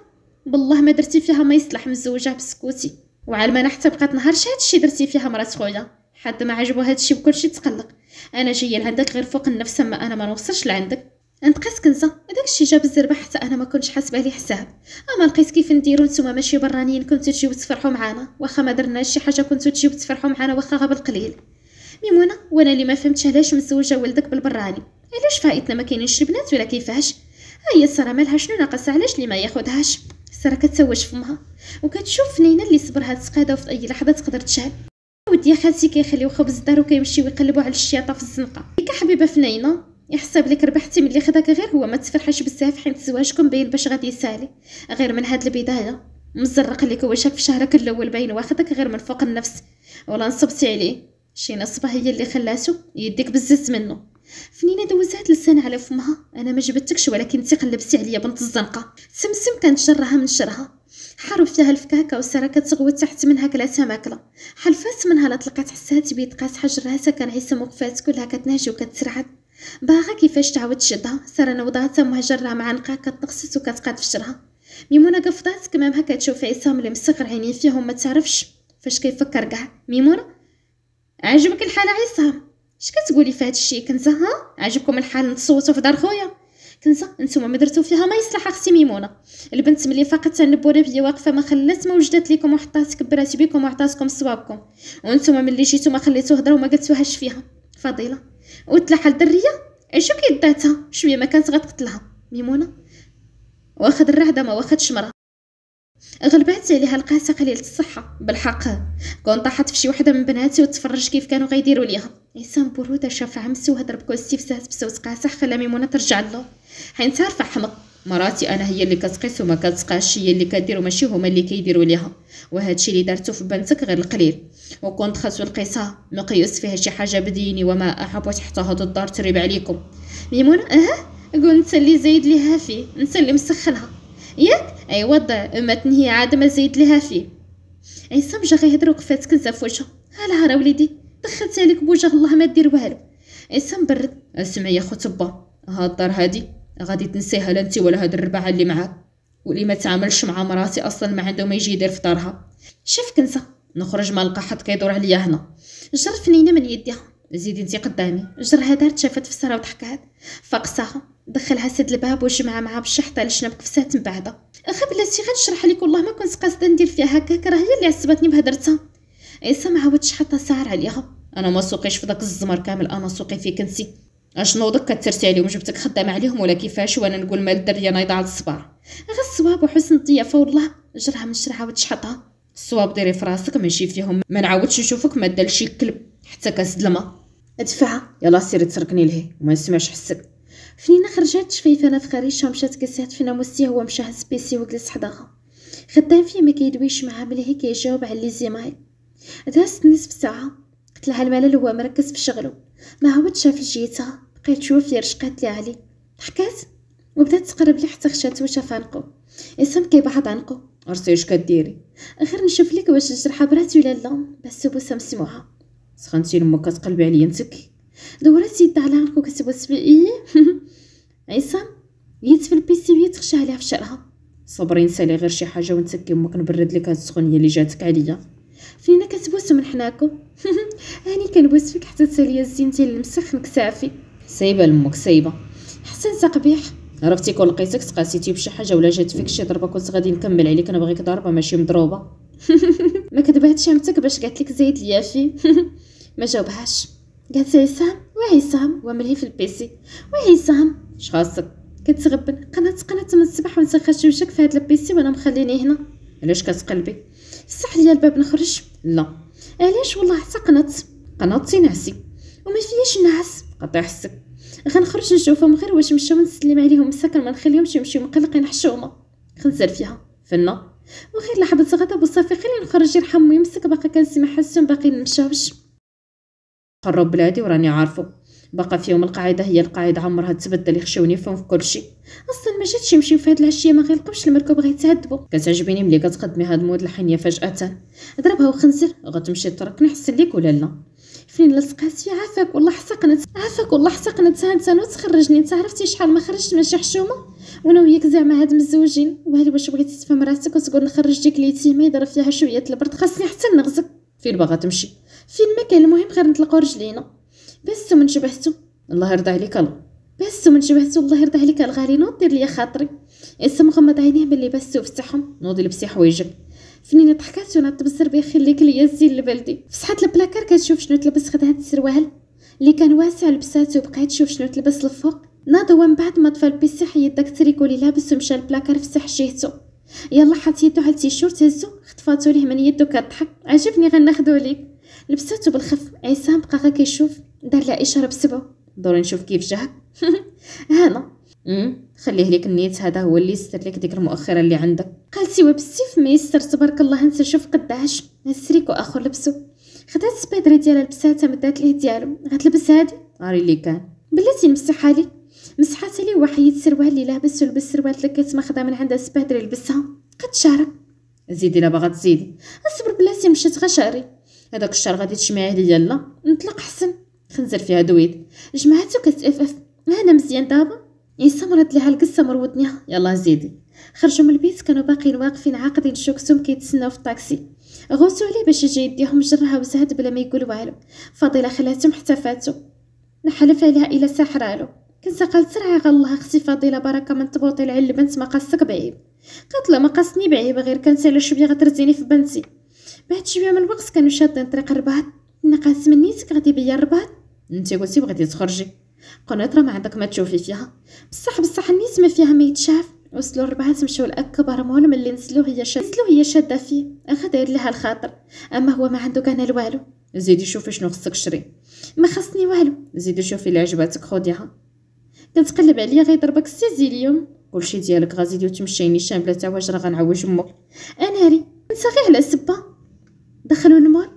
بالله ما درتي فيها ما يصلح مزوجه بسكوتي، وعلى ما حتى بقات نهارش هادشي درتي فيها مرات خويا، حد ما عجبو هادشي بكلشي تقلق. انا جايه لعندك غير فوق النفس، اما انا ما نوصلش لعندك. نتقاس كنزه داكشي جاب الزربه حتى انا ما كنتش حاسبه ليه حساب. اما لقيت كيف نديرو نتوما ماشي برانيين، كنتو تجيو تفرحوا معانا واخا ما درناش شي حاجه، كنتو تجيو تفرحوا معانا واخا غير بالقليل. ميمونه وانا اللي ما فهمتش علاش مزوجه ولدك بالبراني، علاش فايتنا ما كاينينش البنات ولا كيفاش؟ هي الساره مالها شنو ناقص، علاش اللي ما ياخدهاش؟ الساره كتسوج فمها وكتشوف فنينه اللي صبرها تسقاده وفي اي لحظه تقدر تشعل. ودي يا خالتي كيخليو خبز الدار وكيمشيو يقلبوا على الشياطه في الزنقه. ديك حبيبه فنينه يحسب لك ربحتي ملي خداك، غير هو ما تفرحش بزاف حيت زواجكم باين باش غادي يسالي. غير من هاد البدايه مزرق لك وجهك في شهرك الاول باين واخدك غير من فوق النفس، ولا نصبتي عليه شي نصبه هي اللي خلاتو يديك بزز منه. فنينه دوزات لسان على فمها، انا ما جبتكش ولكن انت قلبتي عليا بنت الزنقه. سمسم كانت شرها من شرها، حاروا فيها الفكاكه وساره كتغوت تحت منها كلاتها ماكله. حلفات منها لا طلقات حسات بيد قاس حجر راسها، كان عيسى وقفات كلها كتنهج وكتسرعد باغا كيفاش تعاود تشدها. ساره نوضاتها مهجرها مع عنقها كتنقصت وكتقاد في شرها. ميمونه قفطات كمامها كتشوف عصام اللي مصغر عينيه فيهم ما تعرفش فاش كيفكر كاع. ميمونه عجبك الحال عصام؟ اش كتقولي في هذا الشيء كنزه؟ ها عجبكم الحال نتصوتوا في دار خويا؟ كنزه نتوما ما درتو فيها ما يصلح اختي ميمونه. البنت ملي فقط النبوره بيا واقفه ما خلات ما وجدت لكم وحطات كبرات بكم وعطاتكم صوابكم، وانتوما ملي جيتو ما خليتو هضره وما قلتوهاش فيها. فضيله وتلاحى الدريه عشو كيداتها شويه ما كانت غتقتلها. ميمونه واخد الرعده ما واخدش مرة، غلبات عليها القاسه قليله الصحه. بالحق كون طاحت في شي وحده من بناتي وتفرج كيف كانوا غيديروا ليها. عصام بروده شاف عمسو وهضر بكل استفزاز بصوت قاصح، خلى ميمونه ترجع له. حين تعرف حمق مراتي انا هي اللي كتقيس وما كتقاش، هي اللي كدير وماشي هما اللي كيديروا ليها، وهادشي اللي دارتو في بنتك غير القليل. وكنت خاصو القيسها مقيوس فيها شي حاجه بديني وما احب حتى هاد الدار تريب عليكم. ميمونه قول انت اللي زايد ليها فيه، انت اللي مسخنها ياك؟ ايوا ما تنهي عاد ما زايد ليها فيه. عصام جا غيهضر وقفات كنزه في وجهه. هلا راه وليدي دخلت عليك بوجه الله ما دير والو. عصام برد. اسمع يا خو تبا، هاد الدار هادي غادي تنسيها لا انت ولا هاد الربعه اللي معاك، واللي ما تعاملش مع مراتي اصلا ما عنده ما يجي يدير في دارها. شوف كنزه نخرج ما نلقى حد كيدور عليا هنا. جر فنينه من يديها، زيدي انت قدامي. جرها دارت شافت في ساره وضحكات فقصاها، دخلها سد الباب وجمع معها بالشحطه لشنب قفسات من بعدا. اخا بلاتي غنشرح لك والله ما كنت قاصده ندير فيها هكاك، راه هي اللي عصبتني بهدرتها. عيسى ما عاودش حتى ساعر عليها. انا ما سوقيش في داك الزمر كامل، انا سوقي فيك انت. اشنو دك كترتي عليهم جبتك خدامه عليهم ولا كيفاش؟ وانا نقول مال الدريه نايضه على الصباع. غير الصواب وحسن الضيافه والله. جرها من شرها وتشحطها. الصواب ديري في راسك ماشي فيهم، ما نعاودش نشوفك ما دال شي كلب حتى كاس دلمه. ادفعها يلا سيري تركني لهي وما نسمعش حسك. فنينه خرجت شفيفانه في خريشه ومشات جلسات في ناموسيه، هو مشى هز بيسي وجلس حداها. خدام فيه ما كيدويش معها ملي كيجاوب على لي زيمايل. دازت نصف ساعه، قلت لها الملل هو مركز في شغله، ما عاود شاف لجيتها. بقيت تشوف لي رشقات لي علي، ضحكات وبدات تقرب لي حتى خشات وشاف عنقو. اسم كيبعض عنقو. عرفتي اش كديري؟ غير نشوف لك واش الجرحه برات ولا لا، بس بوسه مسموعه. سخنتي لما كتقلبي عليا نتك. دورات يدها على عنقو كتبوس بيه. عصام يد في البيسي ويتخشى عليها في شرها. صبري نسالي غير شي حاجه ونتسكي امك نبرد لك هاد السخونيه اللي جاتك عليا. فينا كتبوس من حناكو. هاني كنبوس فيك حتى تسالي الزينتين المسخنك صافي. سايبه لامك سايبه. حسن قبيح. عرفتي كون لقيتك تقاسيتي بشي حاجه ولا جات فيك شي ضربه كنت غادي نكمل عليك، انا بغيك ضربه ماشي مضروبه. ما كذباتش امتك باش قالت لك زايد ليا فيه. ما جاوبهاش. قالت عصام وعصام وملهي في البيسي وعصام اش خاصك؟ كتغبن. قنات من الصباح وانت خاش وجهك في هاد البيسي وانا مخليني هنا. علاش كتقلبي؟ صح ليا الباب نخرج. لا علاش والله حتى قنطتي نعسي وما فياش نعس. قطع حسك. غنخرج نشوفهم غير واش مشاو نسلم عليهم مساكن، ما نخليهمش يمشيو مقلقين حشومه. خنزر فيها فنه وغير لحظه غضب وصافي. خليني نخرج يرحم يمسك. باقا كنسمع حسن باقي نمشاوش. قرب بلادي وراني عارفو باقا فيهم القاعده، هي القاعده عمرها تبدل، يخشوني فيهم في كلشي. اصلا ما جاتش يمشيو في هاد العشيه ما غيلقوش المركب غيتعذبوا. كتعجبيني ملي كتقدمي هاد المود الحنيه فجاه. ضربها وخنزر غتمشي تركني حسن ليك ولا لا؟ فين لصقاتي؟ عافاك والله حسقنت. ها انت نوت تخرجني. انت عرفتي شحال ما خرجت ماشي حشومه. وانا وياك زعما هاد مزوجين، وهل واش بغيتي تفهم راسك وتقول نخرج ديك اليتيمه يضرب فيها شويه البرد؟ خاصني حتى نغزك. فين باغا تمشي؟ فين ما كان، المهم غير نطلقوا رجلينا. بس من جبهتو. الله يرضى عليك. الله بس من جبهتو. الله يرضى عليك الغالي، نوض دير ليا خاطري. اسا مغمض عينيه باللي بس وفتحهم. نوضي لبسي حوايجك. فنينه ضحكات ونط بالزربي يخليك ليا الزين البلدي. فسحت البلاكار كتشوف شنو تلبس، خد هاد السروال اللي كان واسع لبساتو، وبقات تشوف شنو تلبس الفوق. ناضوا من بعد ما طفى البيسي حيد داك التريكو اللي لابس ومشى البلاكار فسح جهتو. يلا حط يدو على التيشيرت هزو، خطفاتو ليه من يدو كضحك. عجبني غناخدو ليك. لبساتو بالخف. عصام بقى غا كيشوف، دار لها اشاره بسبعو. دوري نشوف كيف جاك. هنا خليه ليك النيت، هذا هو اللي يستر لك ديك المؤخره اللي عندك. قالتي وبالسيف ما يستر تبارك الله. انت شوف قداش السريكو اخر لبسو. خدات السبادري ديالها لبساتها مدات ليه ديالو. غتلبس هادي عاري اللي كان بلاتي نمسحها لي. مسحاتها لي وحيد السروال اللي لابس ولبس سروال تلكات ماخذه من عندها السبادري لبسها. قد شارك زيدي لا باغا تزيدي. اصبر بلاتي مشات غشاري. هذاك الشهر غادي تشمعيه ليا لا نطلق حسن. خنزر فيها دويد. جمعاتو كتفف. انا مزيان دابا. عيسى مرد ليها القصه مرودنيها. يلا زيدي. خرجوا من البيت كانوا باقيين واقفين عاقدين شوكسهم كيتسناو في الطاكسي. غوصوا عليه باش يجي يديهم جرها وزاد بلا ما يقول والو. فاضله خلاتهم حتى فاتو. نحلف عليها الا ساحرالو. كنت قالت سرعه غالله اختي فاضله بركه من تبوطي العل البنت ما قصك بعيب. قالت لا ما قصني بعيب، غير كانت على شويه غترزيني في بنتي. بعد شويه من الوقت كانوا شادين طريق الرباط. نقاس من نيتك غادي بيا الرباط. انت قلتي بغيتي تخرجي، قنيطره ما عندك ما تشوفي فيها. بصح النيت ما فيها ما يتشاف. وصلوا الربعات مشاو لاكبر مول ملي نزلوا هي شاده فيه. اخا داير لها الخاطر، اما هو ما عنده كان والو. زيدي شوفي شنو خصك تشري. ما خصني والو. زيدي شوفي اللي عجباتك خديها. كتقلب عليا غيضربك السيزي اليوم. كلشي ديالك غازيدي وتمشيني شام بلا تا واش راه غنعوج امك. انا ري نسى غير على سبه. دخلوا المول،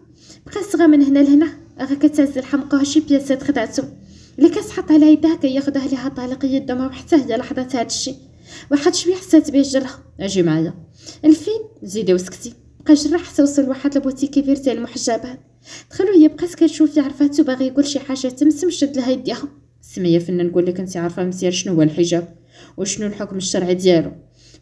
بقى صغا من هنا لهنا. اغا كتعزل حمقها شي بياسات خدعتو اللي كتحط على يدها كياخدها ليها طالق يدها. وحتى هي لاحظت هاد الشيء. واحد شويه حسات بيه جرها. اجي معايا. الفين زيدي وسكتي. بقى جرح حتى وصل لواحد البوتي كبير ديال المحجبات. دخلوا هي بقات كتشوف فيه، عرفاتو باغي يقول شي حاجه تمسم شد لها يديها. سميه فين نقول لك انت عارفه مزيان شنو هو الحجاب وشنو الحكم الشرعي ديالو.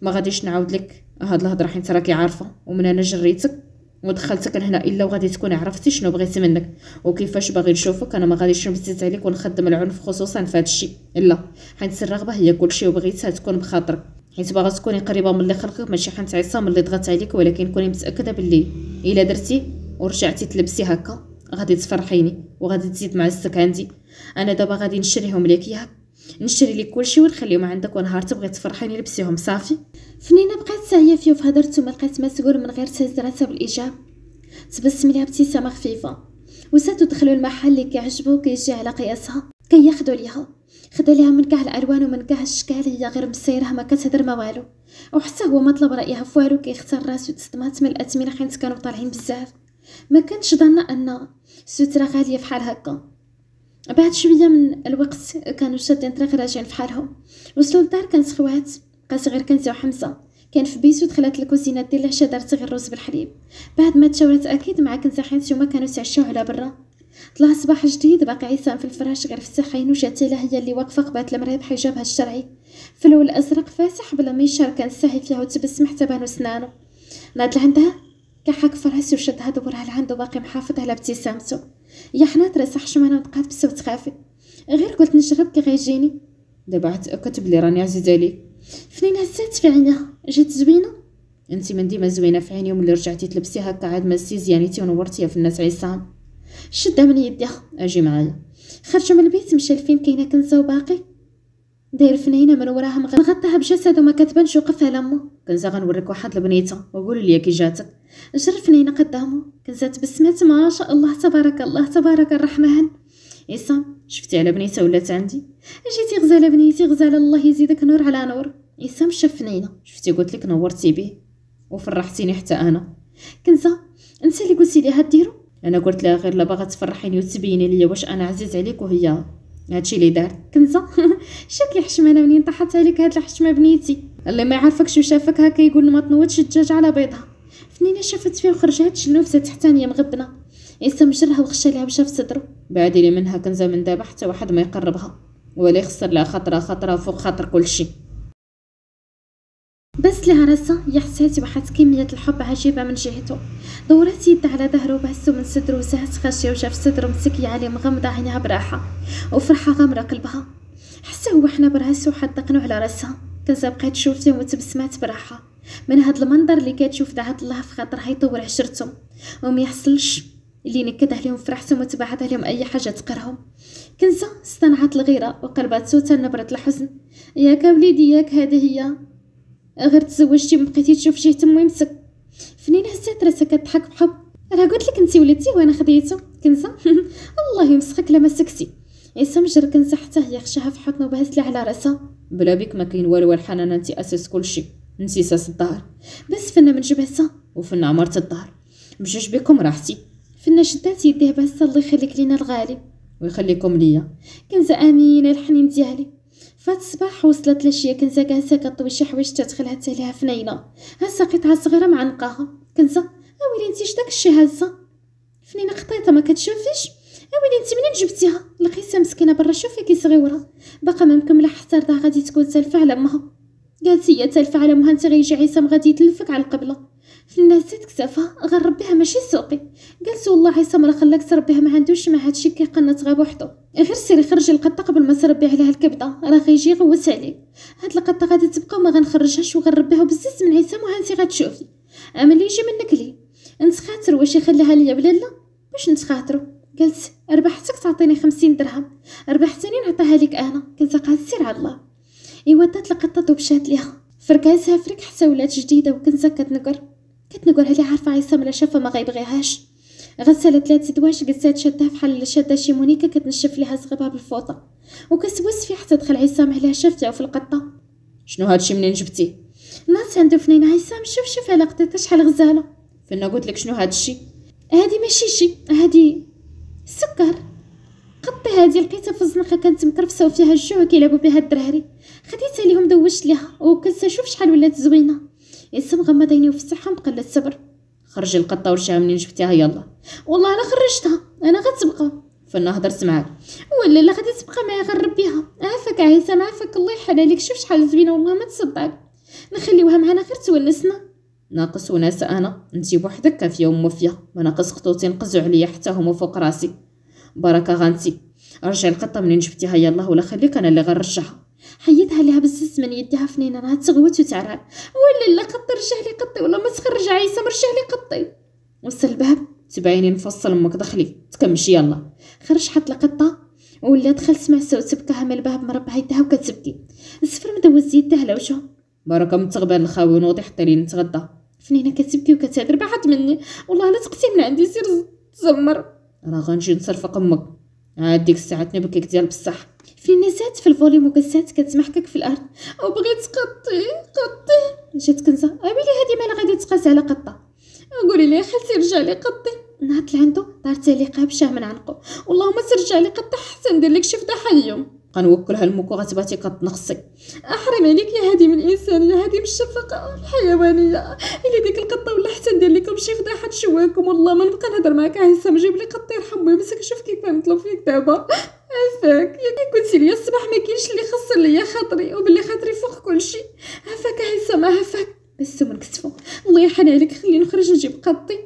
ما غاديش نعاود لك هاد الهضره حيت راكي عارفه، ومن انا جريتك ودخلتك لهنا الا وغادي تكوني عرفتي شنو بغيتي منك وكيفاش باغي نشوفك. انا ما غاديش نبزز عليك ونخدم العنف خصوصا في هذا الشيء، لا، حيت الرغبه هي كلشي وبغيتها تكون بخاطرك، حيت باغا تكوني قريبه من اللي خلقك ماشي حنت عصام اللي ضغط عليك. ولكن كوني متاكده باللي الا درتي ورجعتي تلبسي هكا غادي تفرحيني وغادي تزيد معزتك عندي. انا دابا غادي نشريهم ليك ياك، نشري لك كلشي ونخليهم عندك، ونهار تبغي تفرحيني لبسيهم صافي. فنينه بقات ساهيه فيه وفي هضرته ما لقات ما تقول من غير تهز راسها بالايجاب. تبسم ليها ابتسامه خفيفه وساتو دخلوا المحل اللي كيعجبو كيجي على قياسها. كياخدوا ليها، خدا ليها من كاع الالوان ومن كاع الاشكال. هي غير مسيرها ما كتهدر ما والو، وحتى هو ما طلب رايها في والو. كيختار راسو تصدمات من الاثمنه حيت كانوا طالعين بزاف. ما كانتش ظن ان سترة غاليه فحال هكا. بعد شويه من الوقت كانوا شادين طريق راجعين فحالهم. وصلوا للدار كانت خوات، بقات غير كنزه وحمزه. كان في بيتو دخلت الكوزينه ديال العشاء دارت غير الرز بالحليب. بعد ما تشاورت اكيد مع كنزه حيت هما كانوا تعشاو على برا. طلع صباح جديد باقي عصام في الفراش غير فتح عينو. جات لها هي اللي واقفه قبات المريض حجابها الشرعي في اللون الازرق فاتح بلا ما يشار. كان ساهي فيها وتبسم حتى بانو سنانو. ناض لعندها كحك فراسي وشدها دورها لعندو باقي محافظ على ابتسامته. يا حنات راه صح شمانه وتقاد بصوت خافت. غير قلت نجرب كي غيجيني. دابا تاكدت بلي راني عزيزه عليك. فنين هزات في عينيها. جات زوينه. انت من ديما زوينه في عيني، وملي رجعتي تلبسي هكا عاد ما زيانيتي ونورتيها في الناس. عصام شدها من يديها. اجي معايا. خرجوا من البيت مشى لفين كاينه كنزه وباقي داير فنينه من وراها مغطاها بجسد وما كتبانش وقفها لامو. كنزه غنوريك واحد البنيته وقولي لي كي جاتك. جر فنينه قدامه. كنزه تبسمات ما شاء الله تبارك الله تبارك الرحمن. عصام شفتي على بنيته ولات عندي؟ جيتي غزاله بنيتي غزاله الله يزيدك نور على نور. عصام شاف فنينه. شفتي قلت لك نورتي به وفرحتيني حتى انا. كنزه انت اللي قلتي لي هديرو. انا قلت لها غير لا باغا تفرحيني وتبيني لي واش انا عزيز عليك وهي هادشي اللي دار. كنزه شكي حشمانه منين طاحت عليك هاد الحشمه بنيتي. اللي ما يعرفكش وشافك هكا يقول ما تنوضش الدجاج على بيضها. فنينه شافت فيه وخرجات شلوفته تحتانيه مغبنه. عصام جرها وخشى لها وشاف صدرو. بعدي لي منها كنزه من دابا حتى واحد ما يقربها ولا يخسر لها خاطرها فوق خاطر كلشي. بس لها راسها هي حسات بواحد كمية الحب عجيبة من جهته. دورت يدها على ظهره وبهزو من صدره وزهت خاشية وشاف صدره متكية عليه مغمضة عينيها براحة وفرحة غامرة قلبها. حسا هو حنا براسو وحدقنو على راسها. كنزا بقات تشوف فيه وتبسمات براحة من هاد المنظر اللي كتشوف دعات الله في خاطرها يطول عشرتهم وما يحصلش اللي نكد عليهم فرحتهم وتبعد عليهم اي حاجه تقرهم. كنزا استنعت الغيره وقلبات صوتها نبره الحزن. ياك وليدي ياك هذه هي غير تزوجتي ما بقيتي تشوف شي تم يمسك. فنين هزات راسها كتضحك بحب. راه قلت لك انت ولدتي وانا خديته. كنزا الله يمسخك لما سكتي. عصام جر كنزا حتى هي خشاها في حضنه وبهز لها على راسها. بلا بك ما كاين والو الحنان، انت اساس كل شيء، انت ساس الدار. بس فنا من جبهتها وفنا عمرت الدار بجوج بكم راحتي. فنا شدات يديه بس الله يخليك لينا الغالي ويخليكم ليا. كنزا امين الحنين ديالي. فات الصباح وصلت لشيا كنزا جالسه كطوي شي حوايج تدخلها تاليها فنينه هسه قطعه صغيره معنقاها. كنزا اويلي انت اش داكشي هزه فنينه قطيطه ما كتشوفيش. اويلي انت منين جبتيها؟ لقيتها مسكينه برا شوفي كي صغيره باقا ما مكمله حتى رضا غادي تكون سالفه على امها. قالت هي تالفه على امها انت غيجي عصام غادي يتلفك على القبله. فنان زيد كسافها غير ربيها ماشي سوقي. قالت والله عصام راه خلاك تربيها ما عندوش مع هادشي كيقنط غير بوحدو. غير سيري خرجي القطه قبل ما تربي عليها الكبده راه غيجي يغوس عليك. هاد القطه غادي تبقى وما غنخرجهاش وغنربيها بزز من عصام وهانتي غتشوفي. اما اللي يجي منك لي انت خاطر واش يخليها ليا بلا لا باش نتخاطروا. قالت ربحتك تعطيني 50 درهم ربحتني نعطيها لك انا. كنت قالت سير على الله. ايوا دات القطه ومشات ليها فركاسها فرك حتى ولات جديده وكنزا كتنقر على عارفه عصام لا شافها ما غيبغيهاش. غسلت 3 دواش قصات شدها فحال شاده شي مونيكا كتنشف ليها صغبها بالفوطه وكسوس في حتى دخل عصام عليها شافته في القطه. شنو هادشي منين جبتي؟ ناس عنده فنينه عصام شوف على قطيتها شحال غزاله. فين قلت لك شنو هادشي؟ هادي ماشي شي هادي السكر. قطي هادي لقيتها في الزنقه كانت مكرفسه وفيها الجوع كيلعبوا بها الدراري خديتها ليهم دوشت ليها وكنت شوف شحال ولات زوينه. عصام غمض عينيه وفتحهم بقى الصبر. خرجي القطه ورجعها منين جبتيها يلا. والله انا خرجتها انا غتبقى. فانا هضرت معاك ولا لا غادي تبقى معايا غنربيها. عافاك عصام عافاك الله يحل عليك شوف شحال زوينه والله ما تصدق. نخليوها معنا غير تونسنا. ناقص وناسه انا انتي بوحدك كافيه وموفيه ما ناقص خطوتي نقزوا عليا حتى هما فوق راسي. بركه غانتي رجعي القطه منين جبتيها يلا ولا خليك انا اللي غنرجعها. حيدها ليها بزز من يدها فنينه راه تغوت وتعرى. ولا لا قطي رجع لي قطي ولا ما تخرج عيسى رجع لي قطي. وصل الباب تبعيني نفصل امك دخلي تكمشي يلا. خرج حط القطه ولا دخل سمع صوت بكاها من الباب مربع يدها وكتبكي. السفر مدوز يدها على وجهه. بركه متغبر الخاوي ونوضي حتى لي نتغدى. فنينه كتبكي وكتهدر بعد مني والله لا تقتي من عندي سير تزمر راه غنجي نصرفق امك عاد ديك الساعه تنبكيك ديال بصح. فين نسات في الفوليوم وكسات كتمحكك في الارض وبغيت قطي جات كنزه اويلي هادي مالا غادي تقاس على قطه. قولي لي خالتي رجع لي قطي. نهضت لعندو دارت لي قابشه من عنقو والله ما ترجع لي قطه حتى ندير لك شي فضيحه اليوم. غنوكلها لمك وغتباتي كتنقصي. احرم عليك يا هادي من الانسانيه هادي من الشفقه الحيوانيه. الا ديك القطه ولا حتى ندير لكم شي فضيحه تشواكم والله ما نبقى نهضر معاك عيسى جيب لي قطه يرحم بيك شوف كيف نطلب فيك دابا. عافاك يا قلتي لي الصباح ما كاينش اللي خسر ليا خاطري وباللي خاطري فوق كلشي. عافاك عيسى ما عافاك بس من كتفو الله يحن عليك خليني نخرج نجيب قطي.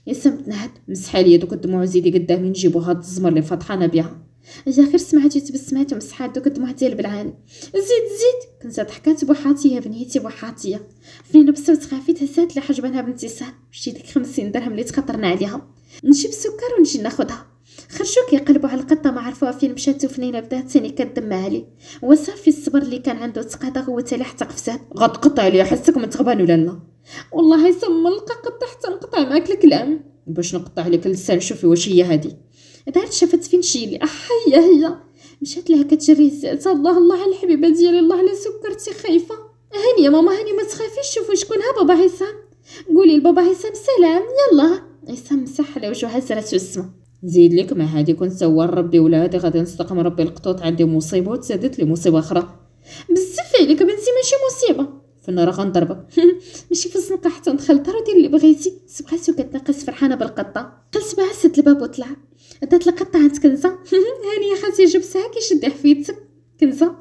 ياسم تنهد مسحه لي دوك الدموع زيدي قدامي نجيبو هاد الزمر اللي فرحانه بها. جا غير سمعتي تبسمات ومسحات دوك الدموع ديال بالعاني. زيد كنت ضحكات بوحاتيه بنيتي بوحاتيه فين بصوت خافت هزات لي حجبانها بنتي سهل شتي ديك 50 درهم اللي تخطرنا عليها نجيب السكر ونجي ناخذها. خرجوا كيقلبوا على القطه ما عرفوها فين مشات وفنينه بدات ثاني كدم عليه وصافي الصبر اللي كان عنده تقاضى غوت عليه حتى قفزات. غتقطع عليا حسك متغبن ولا لا؟ والله يسمى نلقى قطه حتى نقطع معاك الكلام. باش نقطع عليك اللسان شوفي واش هي هادي. دارت شافت فين شيلي هي مشات لها كتجري الزعزه. الله على الحبيبه ديالي الله على سكرتي خايفه. هاني يا ماما هاني ما تخافيش شوفي شكون ها بابا عصام. قولي لبابا عصام سلام يلا. عصام مسح على وجهها زرات السما. زيد لك ما هادي كنت سوى ربي ولادي غادي نستقم ربي القطوط عندي مصيبه وتزادت لي مصيبه اخرى. بزاف عليك بنتي ماشي مصيبه. فانا راه غنضربك ماشي في الزنقه حتى ندخل دار ودير اللي بغيتي. سبقاتو كتنقص فرحانه بالقطه قلت بها سد الباب وطلع. دات القطه عند كنزه. هاني يا خالتي جبتها كيشد حفيدتك كنزه.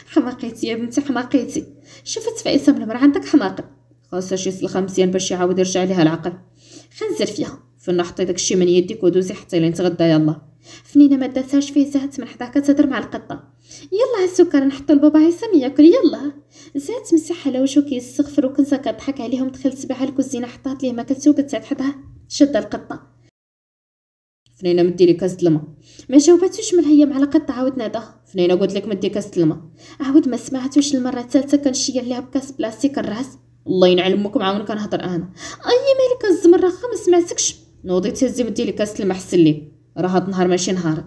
حماقيت انت يا بنتي حماقيتي. شفت فايسه من المرا عندك حماقه، خاصها شي سلخه مزيان باش يعاود يرجع ليها العقل. خنزر فيها. فين حطي داكشي من يديك ودوزي حتى لين تغدى يلا. فنينه ما داتهاش فيه زهت من حداك تهضر مع القطه. يلا السكر نحطو لبابا عصام ياكل يلا. زهت مسح على وجهو كيستغفر وكنسه كضحك عليهم. دخلت بها الكوزينه حطات ليه ماكلتو وقعدت حداه شد القطه. فنينه مدي لي كاس الماء. ما جاوباتوش من هي مع القطه. عاود ناداه. فنينه قلت لك مدي كاس الماء. عاود ما سمعتوش. المره الثالثه كنشير ليها بكاس بلاستيك الراس. الله ينعل امك معاون كنهضر انا. اي مالك الزمره ما سمعتكش. نوضي تهزي مدي لي كاس الماء حسن لي راه هاد النهار ماشي نهار.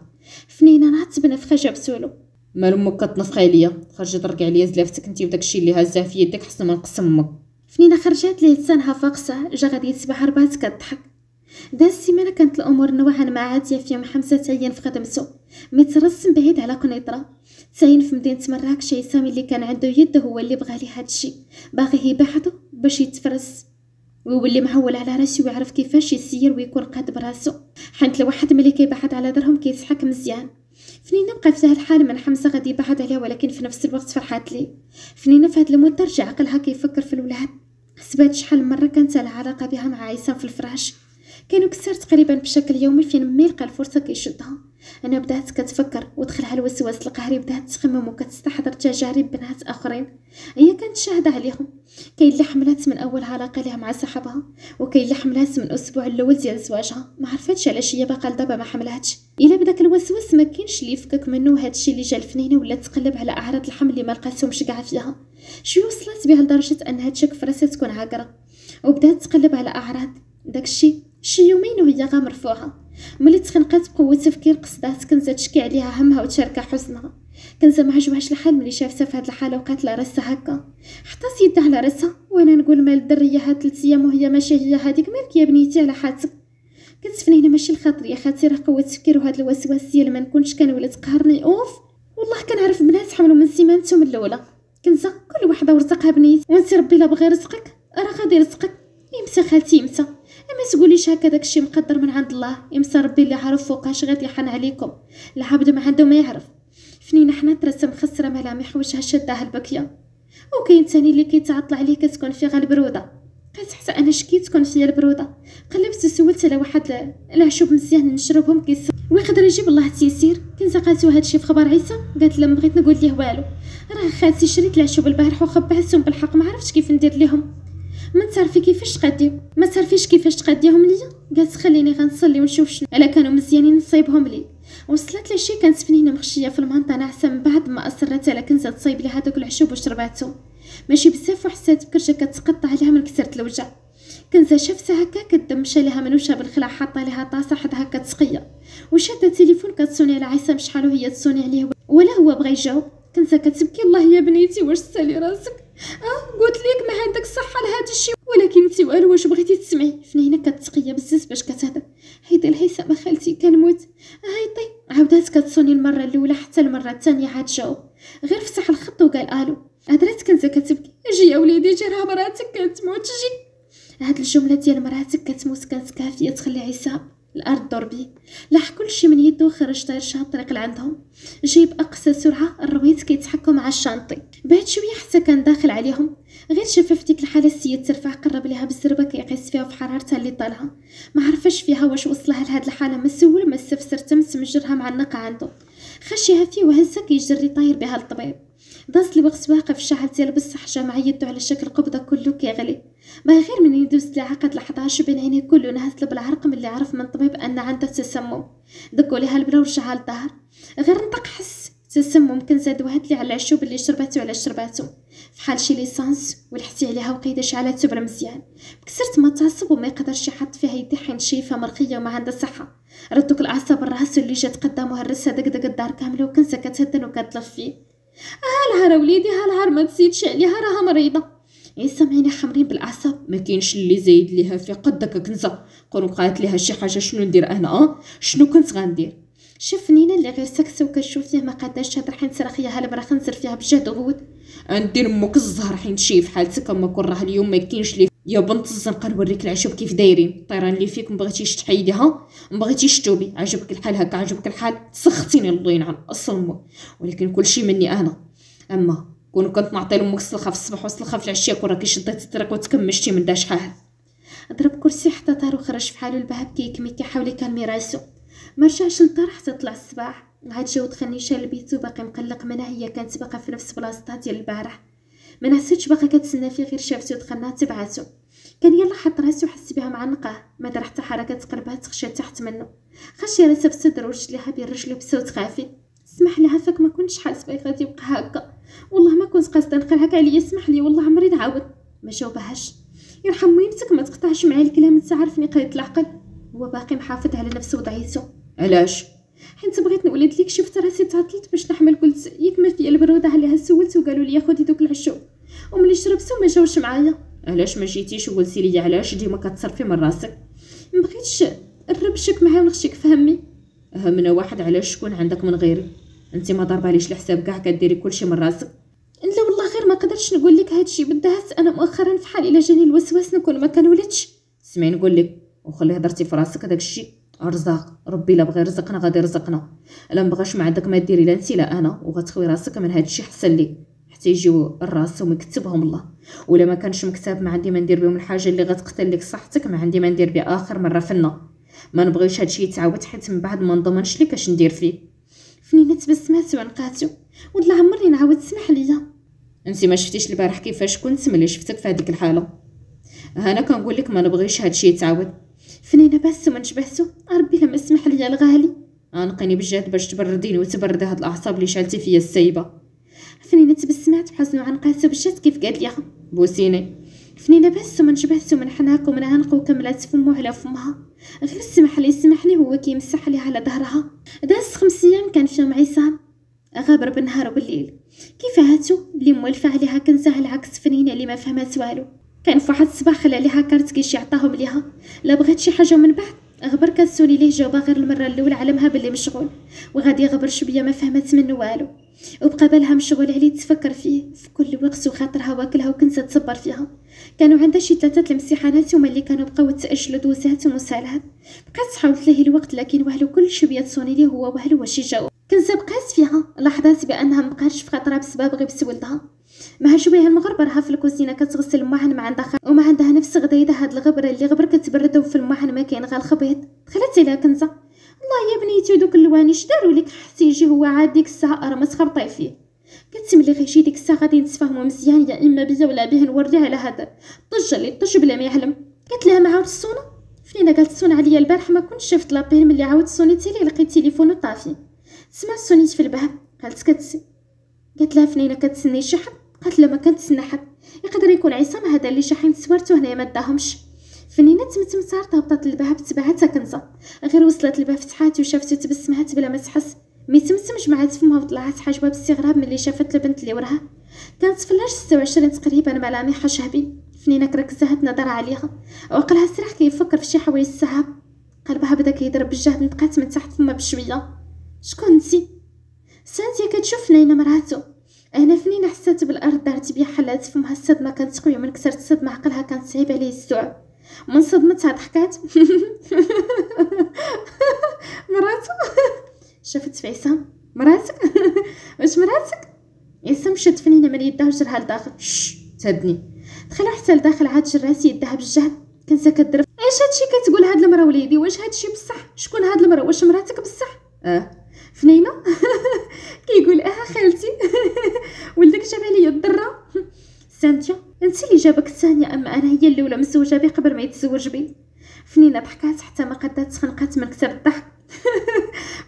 فنينه نعت بنفخه جابتولو. مال امك كتنفخ عليا. خرجي طرقي عليا زلافتك انت وداكشي اللي هازاه في يدك حسن ما نقسم امك. فنينه خرجات ليه لسانها فاقسه. جا غادي يتبع ربات كضحك. دا السيمانه كانت الامور نوعا ما عاديه. في يوم 5 أيام في خدمته مترسم بعيد على قنيطره. تاين في مدينه مراكش. عصام اللي كان عنده يد هو اللي بغى ليه هادشي. باغي يبعدو باش يتفرس ويولي محول على راسو ويعرف كيفاش يسير ويكون قاد براسو. حيت الواحد ملي كيبعد على درهم كيسحك مزيان. فنينه بقى في هاد الحال من حمزه غادي يبعد عليها ولكن في نفس الوقت فرحات ليه. فنينه في هاد المده رجع عقلها كيفكر في الولاد. حسبات شحال مره كانت على علاقه بها مع عصام في الفراش. كانوا كثر تقريبا بشكل يومي. فين ما يلقى الفرصه كيشدها. انا بدات كتفكر ودخلها الوسواس القهري. بدات تخمم وكتستحضر تجارب بنات اخرين هي كانت شاهده عليهم. كاين اللي حملات من اول علاقه لها مع صاحبها وكاين اللي حملات من الاسبوع الاول ديال زواجها. ما عرفتش علاش هي باقا لدابا ما حملاتش. الا بداك الوسواس ما كاينش اللي يفكك منه. هادشي اللي جا الفنينه ولا تقلب على اعراض الحمل اللي ما لقاتهمش كاع فيها. شويه وصلت بها لدرجه انها تشك في راسها تكون عاقره وبدات تقلب على اعراض. داكشي شي يومين وهي غا مرفوعه. ملي تخنقات بقوه تفكير قصدات كنزه تشكي عليها همها وتشاركها حزنها. كنزه ما عجبهاش الحال ملي شافتها في هاد الحاله وقالت لها راسها هكا. حطات يدها على راسها. وانا نقول مال الدريه هاد 3 ايام وهي ماشي هي هذيك. مالك يا بنيتي على حالتك. كنت فنينه ماشي الخاطر يا خالتي راه قوه تفكير وهاد الوسواس ديال ما نكونش كنولد قهرني. اوف والله كنعرف بنات حملوا من سيمانتهم الاولى. كنزه كل وحده ورزقها بنيت وانت ربي لا بغى رزقك راه غادي يرزقك. يمسى خالتي يمسى. ما تقوليش هكا. داكشي مقدر من عند الله. يمسى ربي اللي عارف فوقاش غادي يحن عليكم. العبد ما عنده ما يعرف. فنينه حنا ترسم خسره ملامح وجهها شدها البكيه. وكاين ثاني اللي كيتعطل عليه كتكون فيه البروده. قالت حتى انا شكيت تكون فيا البروده. قلبت سولت على واحد العشوب مزيان نشربهم ويقدر يجيب الله التيسير. كنت قالت هادشي في خبر عيسى. قالت لما بغيت نقول ليه والو. راه خالتي شريت العشوب البارح وخبعتهم بالحق ما عرفتش كيف ندير ليهم. ما تعرفي كيفاش تقديهم. ما تعرفيش كيفاش تقديهم ليا. قالت خليني غنصلي ونشوف شنو الا كانوا مزيانين نصايبهم لي. وصلت لشي كانت فنينه مخشيه في المنطقه ناعسه من بعد ما اصرت على كنزه تصايب لي هذوك العشوب وشرباتهم. ماشي بزاف وحسات بكرشه كتقطع عليها من كثره الوجع. كنزه شافتها هكا كدم مشى لها من وجهها بالخلع. حاطه لها طاسه حدها كتسقيه وشاده التليفون كتصوني على عصام. شحال وهي تصوني عليه ولا هو بغى يجاوب. كنزه كتبكي. الله يا بنيتي واش سالي راسك. قلت لك ما عندك الصحه لهذا الشيء ولكن انت والو واش بغيتي تسمعي. فنينه كتقيه بزاف باش كتهضر. هيدي الهيثمه خالتي كنموت. هايطي عاودات كتصوني المره الاولى حتى المره الثانيه عاد جاوب. غير فتح الخط وقال الو. هضرات كنزه كتبكي. اجي يا وليدي جي راه مراتك كتموت جي. هاد الجمله ديال مراتك كتموت كانت كافيه تخلي عصام الارض ضربي. لاح كلشي من يده وخرج طاير شاد الطريق لعندهم. جاي باقصى سرعه. الرويت كيتحكم مع الشانطي. بعد شويه حتى كان داخل عليهم. غير شاف في ديك الحاله السيد ترفع قرب ليها بالزربه كيقيس فيها في حرارتها اللي طالعه. ما عرفش فيها واش وصلها لهاد الحاله. ما سول ما استفسر. تمس مجرها معلقه عنده. خشيها فيه وهزها كيجري طاير بها للطبيب. داز الوقت واقف. شعل ديال بصح جامع يدو على شكل قبضه كله كيغلي. ما غير من يدوز لي عقد لحظه بين عينيه كله نهزل بالعرق من اللي عرف من طبيب ان عنده تسمم. دقوا ليها البلا ورجعها للدار. غير نطق حس تسمم. كان زاد وهد لي على العشوب اللي شرباتو على شرباتو فحال شي ليسانس ولحتي عليها وقيده شعلاتو بالمزيان. بكسرت ما تعصب وما يقدرش يحط فيها يدي حين شايفه مرخيه وما عندها صحه. ردوك الاعصاب الراس اللي جات قدامه هرسها دقدق الدار كامله وكنسه كتهدن وكتلف فيه. هالهار وليدي هالهار ما تزيدش عليها راها مريضه. سامعيني حمرين بالاعصاب. ما كاينش اللي زايد ليها في قدك كنزه. قولوا قالت لها شي حاجه شنو ندير انا شنو كنت غندير. شفنينا اللي غير ساكته وكتشوف فيه ما قاداش تهضر حين صرخيها هالبرا خنزر فيها بجهد وغود. ندير امك الزهر حين شايف حالتك اما كون راه اليوم ما كاينش لي يا بنت الزنقه. نوريك العشوب كيف دايرين. الطيران اللي فيك ما بغيتيش تحيديها ما بغيتيش توبي. عجبك الحال هكا عجبك الحال تسختيني الله ينعم اصل امك. ولكن كلشي مني انا. اما كنت نعطي لامك السلخه في الصباح والسلخه في العشيه كون راكي شديتي الطريق وتكمشتي من دا شحال. ضرب كرسي حتى طار وخرج في حاله. الباب كيكمي كيحاول يكالمي راسو، ما رجعش للدار حتى طلع الصباح. عاد جا ودخل نيشان لبيتو باقي مقلق منها، هي كانت باقا في نفس بلاصتها ديال البارح، ما نحسيتش باقا كتسنى فيه، غير شافتو دخلنا تبعاتو. كان يلا حط راسو حس بها معنقاه، ما دار حتى حركه قلبها تخشى تحت منه. خشي راسها في صدر ورجليها بين رجلو بصوت خافي. اسمح لي عافاك، ما كنتش حاسبه غادي يبقى هكا، والله ما كنت قاصده نقلعك عليا، اسمح لي والله عمري نعاود. ما جاوبهاش. يرحم ميمتك ما تقطعش معايا الكلام، انت عارفني قليل العقل. هو باقي محافظ على نفسه وضعيته. علاش؟ حيت بغيت نولد ليك، شفت راسي تعطلت باش نحمل، قلت ياك ما فيا البروده عليها، سولت وقالوا لي خدي دوك العشو، وملي شربتو ما جاوش معايا. علاش ما جيتيش وقلتي لي علاش ديما كتصرفي من راسك؟ ما بغيتش نربشك معايا ونخشيك، فهمني. اهمنا واحد علاش شكون عندك من غيري؟ انت ما ضربه ليش الحساب كاع كديري كلشي من راسك. لا والله غير ما قدرتش نقول لك هادشي بالذات، انا مؤخرا في حال الا جاني الوسواس نكون ما كنولدش. سمعي نقول لك وخلي هضرتي في راسك، هذاك الشيء ارزاق ربي، الا بغى يرزقنا غادي يرزقنا، الا ما بغاش ما عندك ما ديري لا انت لا انا، وغتخوي راسك من هادشي حسن لك حتى يجيو الراس ومكتبهم الله. ولا ما كانش مكتاب ما عندي ما ندير بهم الحاجه اللي غتقتل لك صحتك، ما عندي ما ندير بها اخر مره فينا. ما نبغيش هادشي يتعاود حيت من بعد ما نضمنش لك اش ندير فيه. فنينه تبسمات وعنقاتو. والله عمرني نعاود، سمح ليا. انت ما شفتيش البارح كيفاش كنت ملي شفتك في هذيك الحاله؟ انا كنقول لك ما نبغيش هادشي يتعاود. فنينه بس وما نجبحتو، ربي لما اسمح ليا الغالي. انقيني بالجهد باش تبرديني وتبردي هاد الاعصاب اللي شالتي فيا السايبه. فنينه تبسمات بحزن وعنقاتو بالجهد كيف قال ليها. بوسيني. فنينه بس وما نجبحتو، من حناك ومن عنق وكملات فمو على فمها. غير سمح لي هو كيمسح ليها على ظهرها. داز 5 ايام كان فيهم عصام غابر بالنهار وبالليل. كيف هاتو اللي موالفه عليها كنزه، على عكس فنينه اللي ما فهمت والو. كان في واحد الصباح خلى ليها كارت كيش يعطاهم ليها، لا بغات شي حاجه من بعد غبر كتسولي ليه جاوبها غير المره الاولى، علمها باللي مشغول وغادي يغبر شويه، ما فهمت منه والو، وبقى بالها مشغول عليه تفكر فيه في كل وقت، وخاطرها واكلها وكنزه تصبر فيها. كانوا عندها شي 3 الامتحانات هما اللي كانوا بقاو تاجلوا دوزات ومسالات. بقات تحاول تلهي الوقت لكن وهلو كل شويه تصوني ليه هو وهلو واش يجاوب. كنزه بقات فيها لاحظات بانها مبقاتش في خاطرها بسبب غيبس ولدها. مع شويه المغرب راها في الكوزينه كتغسل الماعن، ما عندها وما عندها نفس غدايده هاد الغبره اللي غبر كتبردو في الماعن ما كاين غير الخبيط. دخلت عليها كنزه. الله يا بنيتي دوك اللوانيش داروا لك، حتى يجي هو عاد ديك الساعه راه ما تخبطي فيه. قلت ملي غيجي ديك الساعه غادي نتفاهموا مزيان، يا اما بيا ولا بيه نوريه على هذا الطج اللي طج بلا ما يعلم. قالت لها ما عاود الصونه. فنينه قالت الصون عليا البارح ما كنتش شفت لابيل، ملي عاود صونيتي ليه لقيت تليفونه طافي. سمعت صونيت في الباب. قالت لها فنينه كتسني شي حد؟ قالت لها ما كنتسنى حد، يقدر يكون عصام هذا اللي شاحين سوارته هنايا ما داهمش. فنينه تمتم صارت هبطت للباب تبعتها كنزه، غير وصلت الباب فتحات وشافته تبسمات بلا ما تحس، مي تمتمش معات فمها وطلعت حاجبها باستغراب ملي شافت البنت اللي وراها. كانت في العمر 26 تقريبا، ملامحها شهبي. فنينه ركزت نظر عليها وعقلها سرح كيفكر في شي حوايج صعاب. قلبها بدا كيضرب بالجهد، نطقات من تحت فمها بشويه. شكون انتي؟ سانتيا كتشوف فنينه مراتو. انا فنينه حسات بالارض دارت بيا حلات فمها، الصدمه كانت قويه، من كسرت الصدمه عقلها كانت صعيب عليه السوع، من صدمتها ضحكات. مراتو. شافت في عصام. مراتك؟ واش مراتك؟ عصام شد فنينه من يدها وجرها لداخل. تهدني. دخلوا حتى لداخل، عاد جر راسي يدها بالجهد. كنسا كضرب. ايش هادشي كتقول هاد المرا وليدي؟ واش هادشي بصح؟ شكون هاد المرا؟ واش مراتك بصح؟ فنينه. كيقول خالتي. ولدك جاب عليا الضره. سانتيا انت اللي جابك الثانيه، اما انا هي الاولى مزوجه بي قبل ما يتزوج بي. فنينه ضحكات حتى ما قدات تخنقات من كثر الضحك.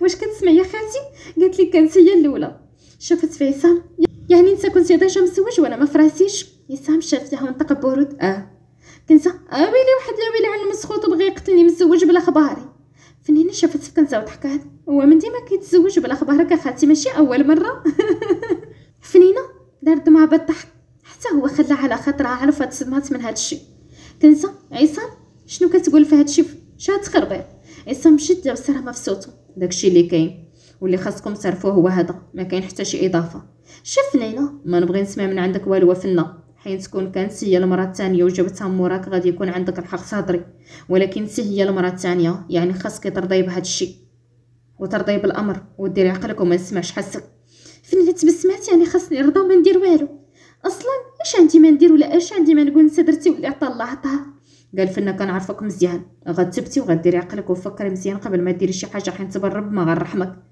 واش كتسمع يا خالتي؟ قالت لي كانت هي الاولى. شافت في عصام. يعني انت كنت ديجا مزوج وانا ما فراسيش؟ عصام شاف فيها ونطق بورود. كنزه ويلي واحد يا ويلي على المسخوط بغى يقتلني مزوج بلا خباري. فنينه شافت في كنزه وضحكات. هو من ديما كيتزوج بلا خبارك اخاتي، ماشي اول مره. فنينه دار دمعه بالضحك، حتى هو خلى على خاطرها عرفت صدمات من هذا الشيء. كنزه عصام شنو كتقول في هذا الشيء؟ شاد تخربيق. عصام بشده وسرها في صوته. داكشي اللي كاين واللي خاصكم تعرفوه هو هذا، ما كاين حتى شي اضافه. شوف فنينه ما نبغي نسمع من عندك والو فينا، حين تكون كانت هي المراه الثانيه وجبتها موراك غادي يكون عندك الحق تهضري، ولكن انت هي المراه الثانيه، يعني خاصك ترضي بهذا الشيء وترضي بالامر وديري عقلك وما نسمعش حسك. فنينة تبسمات يعني خاصني نرضى وما ندير والو. اصلا اش عندي ما ندير ولا اش عندي ما نقول نسى درتي واللي عطا الله عطاها. قال فنا كنعرفك مزيان، غتبتي وغديري عقلك وفكري مزيان قبل ما ديري شي حاجه، حيت تبرب ما غنرحمك.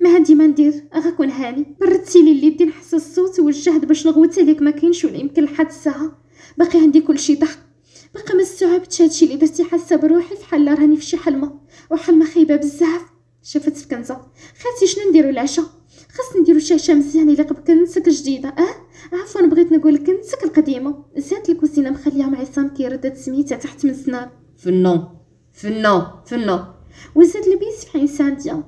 ما عندي ما ندير، غنكون هاني بردتي لي اليدين نحس الصوت والجهد باش نغوت عليك ما كاينش ولا يمكن لحد الساعه باقي عندي كلشي ضحك، باقا ما استوعبتش هادشي اللي درتي، حاسه بروحي فحال راني في شي حلمه وحلمه خايبه بزاف. شفت في كنزه خالتي شنو نديرو العشاء؟ خاص نديرو شاشه مزيانه اللي قبل كنسك جديده. عفوا بغيت نقول كنسك القديمه، زاد الكوزينه مخليها مع عصام كيرد سميتها تحت من سنان. فنو وزاد البيس في عين سانديا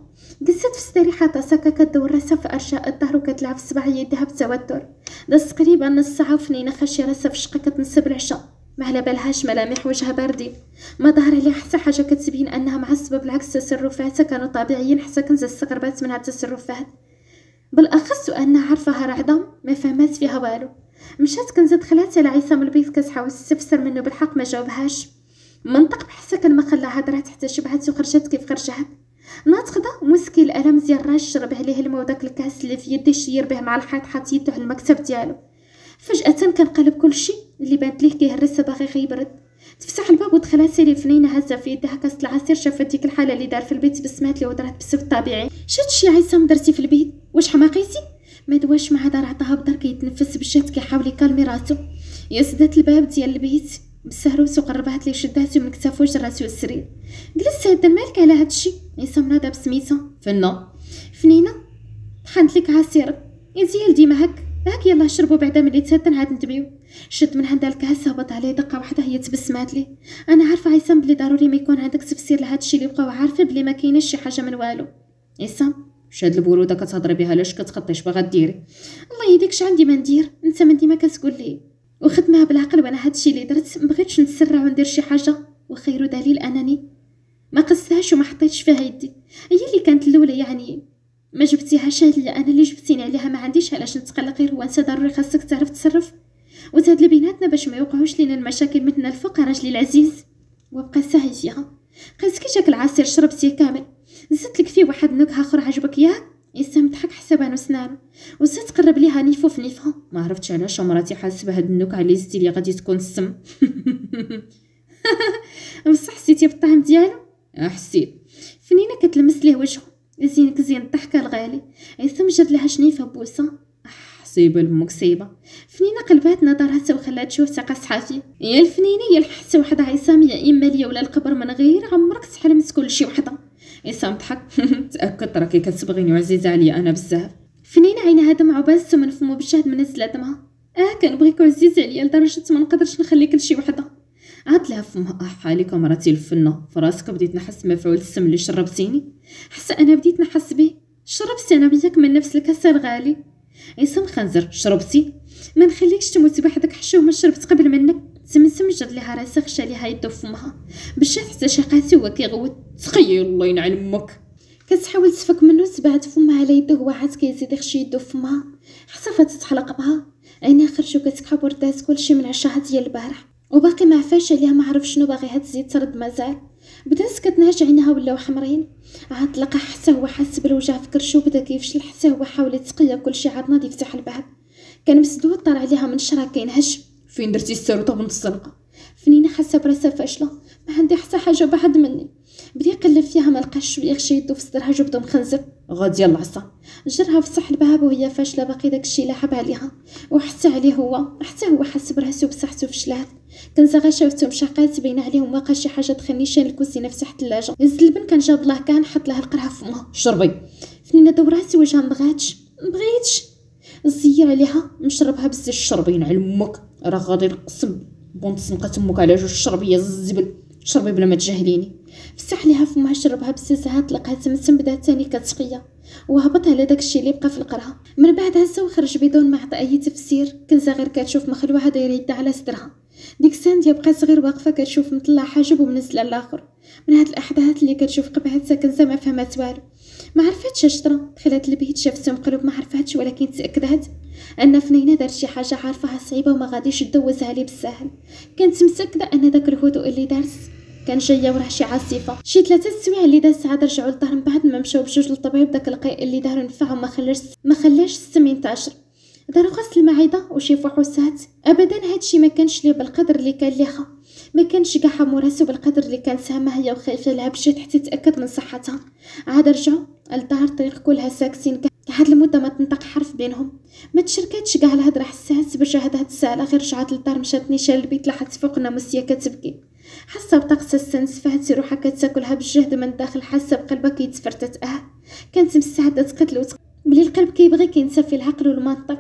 قصت في استريحة ساكا كدور راسها في أرجاء الظهر وكتلعب في صباع يدها بتوتر. داز تقريبا نص ساعة وفنينة خاشي راسها في الشقة كتنسب العشاء، ما على بالهاش ملامح وجهها باردين، ما ظهر عليها حتى حاجة كتبين أنها معصبة، بالعكس تصرفاتها كانوا طبيعيين حتى كنزة استغربات منها التصرفات، بالأخص وأنها عارفاها رعدة ما فهمات فيها والو. مشات كنزة دخلات على عصام البيت كتحاول تستفسر منه بالحق ما جاوبهاش، منطق بحسا كلمة خلاها هضرات حتى شبعت وخرجت كيف خرجت. ناطقه مسكي الالم زيان راج شرب عليه الماء وداك الكاس اللي في يديه شير به مع الحيط حاط يده على المكتب ديالو. فجأة كنقلب كلشي اللي بانت ليه كيهرس باغي غيبرد. تفتح الباب ودخلت سيري فنينة هزه في يدها كاس العصير، شافت ديك الحاله اللي دار في البيت بسمات لي ودرات بسبب طبيعي. شي عصام درتي في البيت؟ واش حماقيتي؟ ما دواش مع دار عطاها بدار كيتنفس بجد كيحاول يكالمي راسو. يا سدات الباب ديال البيت بسهروس وقربات لي شداتو من كتافو وجراتو السرير. جلست هاد المالك على هادشي؟ عصام نادى بسميتها. فنينة طحنت لك عصير يا زيال ديما هاك يلا شربوا بعدا ملي تسدن عاد نتبيو. شد من عندها الكاس هبط عليه دقه واحده، هي تبسمات لي. انا عارفه عصام بلي ضروري ما يكون عندك تفسير لهادشي اللي بقاو، عارفه بلي ما كايناش شي حاجه من والو. عصام شاد البروده كتهضري بها لاش كتخطيش باغا ديري؟ الله يديكش عندي ما ندير، انت من ديما كتقول لي وخدمها بالعقل، وانا هادشي اللي درت مبغيتش نتسرع وندير شي حاجه، وخير دليل انني ما قصتهاش وما حطيتش فيها يدي. هي اللي كانت الاولى يعني ما جبتيهاش ليا، انا اللي جبتيني عليها، ما عنديش علاش نتقلق، غير هو انت ضروري خاصك تعرف تصرف وزاد لبيناتنا باش ما يوقعوش لينا المشاكل مثل الفوق راجلي العزيز. وبقى ساهي فيها قالت كي جاك العصير شربتيه كامل، زدت لك فيه واحد نكهه اخرى عجبك ياك؟ يسام ضحك حسبان سنانو وزاد تقرب ليها نيفو في نيفها. ما عرفتش علاش مراتي حاسه بهاد النكهه اللي زدتي لي غادي تكون السم. بصح حسيتي بالطعم ديالو؟ حسيت. فنينه كتلمس ليه وجهه زينك زين الضحكه الغالي. عصام جاب لها شنيفه بوسه. حسيبه لامك سيبه. فنينه قلبات نظرها وخلات تشوف ثقه صحافي. يا الفنينه يا الحس وحده عصام، يا اما ليا ولا القبر من غير عمرك تحلمت كل شي وحده. عصام ضحك. تاكد راكي كتبغيني وعزيزه عليا انا بزاف. فنينه عينها دمع وباس من فمو بالجهد منزله دمها. كنبغيك عزيز عليا لدرجه ما نقدرش نخليك كل شي وحده. عاد لها فمها عليك مراتي الفنه، فراسك بديت نحس مفعول السم اللي شربتيني. حتى انا بديت نحس به، شربت انا بياك من نفس الكاس الغالي. عصام خنزر شربتي؟ ما نخليكش تموت بوحدك حشومه، شربت قبل منك. سمسم جد لها راسها خشى ليها يدو فمها بالشات حتى شقاتي هو كيغوت. تخيل الله ينعل امك. كتحاول تفك منه تبعد فمها على يده، هو عاد كيزيد يخشي يدو فمها. حصفت تتحلق بها، عينيها خرجوا كتكحب وردات كلشي من عشاها ديال البارح، وباقي ما عفاش عليها، ما عرف شنو باغيها تزيد ترد مازال. بدات كتنهج عينيها ولاو حمرين، عاد لقى حتى هو حس بالوجع في كرشو، بدا كيفشل حتى هو حاول يتقيا كلشي، عاد ناضي يفتح الباب كان مسدود، طلع عليها من شرا كينهش. فين درتي الساروطه بنت الزنقه؟ فنينه حاسه براسها فاشله، ما عندي حتى حاجه بعد مني. بدا يقلب فيها ما لقاش شويه، خشى يدو في صدرها جبدو مخنزر. غادي يلا عصا جرها في صح الباب وهي فاشله، باقي داكشي لاحب عليها وحتى عليه هو، حتى هو حس براسو بصحته فشلات. كنزه غا شافتهم شقات بين عليهم واقع شي حاجه تخنيشان الكوسينه في تحت الثلاجه. هز اللبن كان جاب الله كان حط لها القرعه في فمها. شربي. فنينه دورات وجهها مبغاتش زير عليها مشربها بزاف. شربين على امك، راه غادي نقسم بنت سنقه امك على جوج. شربي يا الزبل، شربي بلا ما تجاهليني. فسح ليها فمها شربها بزاف، لقات سمسم بدات ثاني كتسقيه وهبط على داكشي اللي بقى في القرعه. من بعد هزا وخرج بدون ما عطى اي تفسير. كنزه غير كتشوف مخلوعه دايره يدها على صدرها. ديك سانديا بقات غير واقفه كتشوف مطلع حاجب ومنزله الاخر. من هاد الاحداث اللي كتشوف قبعتها كنزه ما فهمت والو، ما عرفتش اش طرا. دخلت البيت شافت مقلوب، ما عرفتش ولكن تاكدت ان فنينه دارت شي حاجه عارفاها صعيبه وما غاديش تدوز عليه بالساهل. كانت متاكده ان داك الهدوء اللي دارت كان جايه وراه شي عاصفه. شي 3 سوايع اللي داز عاد رجعوا للدار من بعد ما مشاو بجوج للطبيب. داك القيء اللي دارو نفعهم ما خلاش السم ينتعش. دارو غسل المعده وشي فحوصات. ابدا هادشي ما كانش ليه بالقدر اللي كان ليها، ما كانش كاع راسو بالقدر اللي كان سامه هي وخايفه لها بجد حتى تاكد من صحتها. عاد رجعوا للدار الطريق كلها ساكتين، هاد المده ما تنطق حرف بينهم، ما تشركاتش كاع الهضره. حسات برجع هاد الساعه غير رجعت للدار مشات نيشان البيت لحت فوق ناموسيه كتبكي، حاسه بطقس السنس فهات روحها كتاكلها بالجهد من الداخل، حاسه بقلبها كيتفرتت. كانت مستعده تقتل بلي القلب كيبغي كينسى في العقل والمنطق،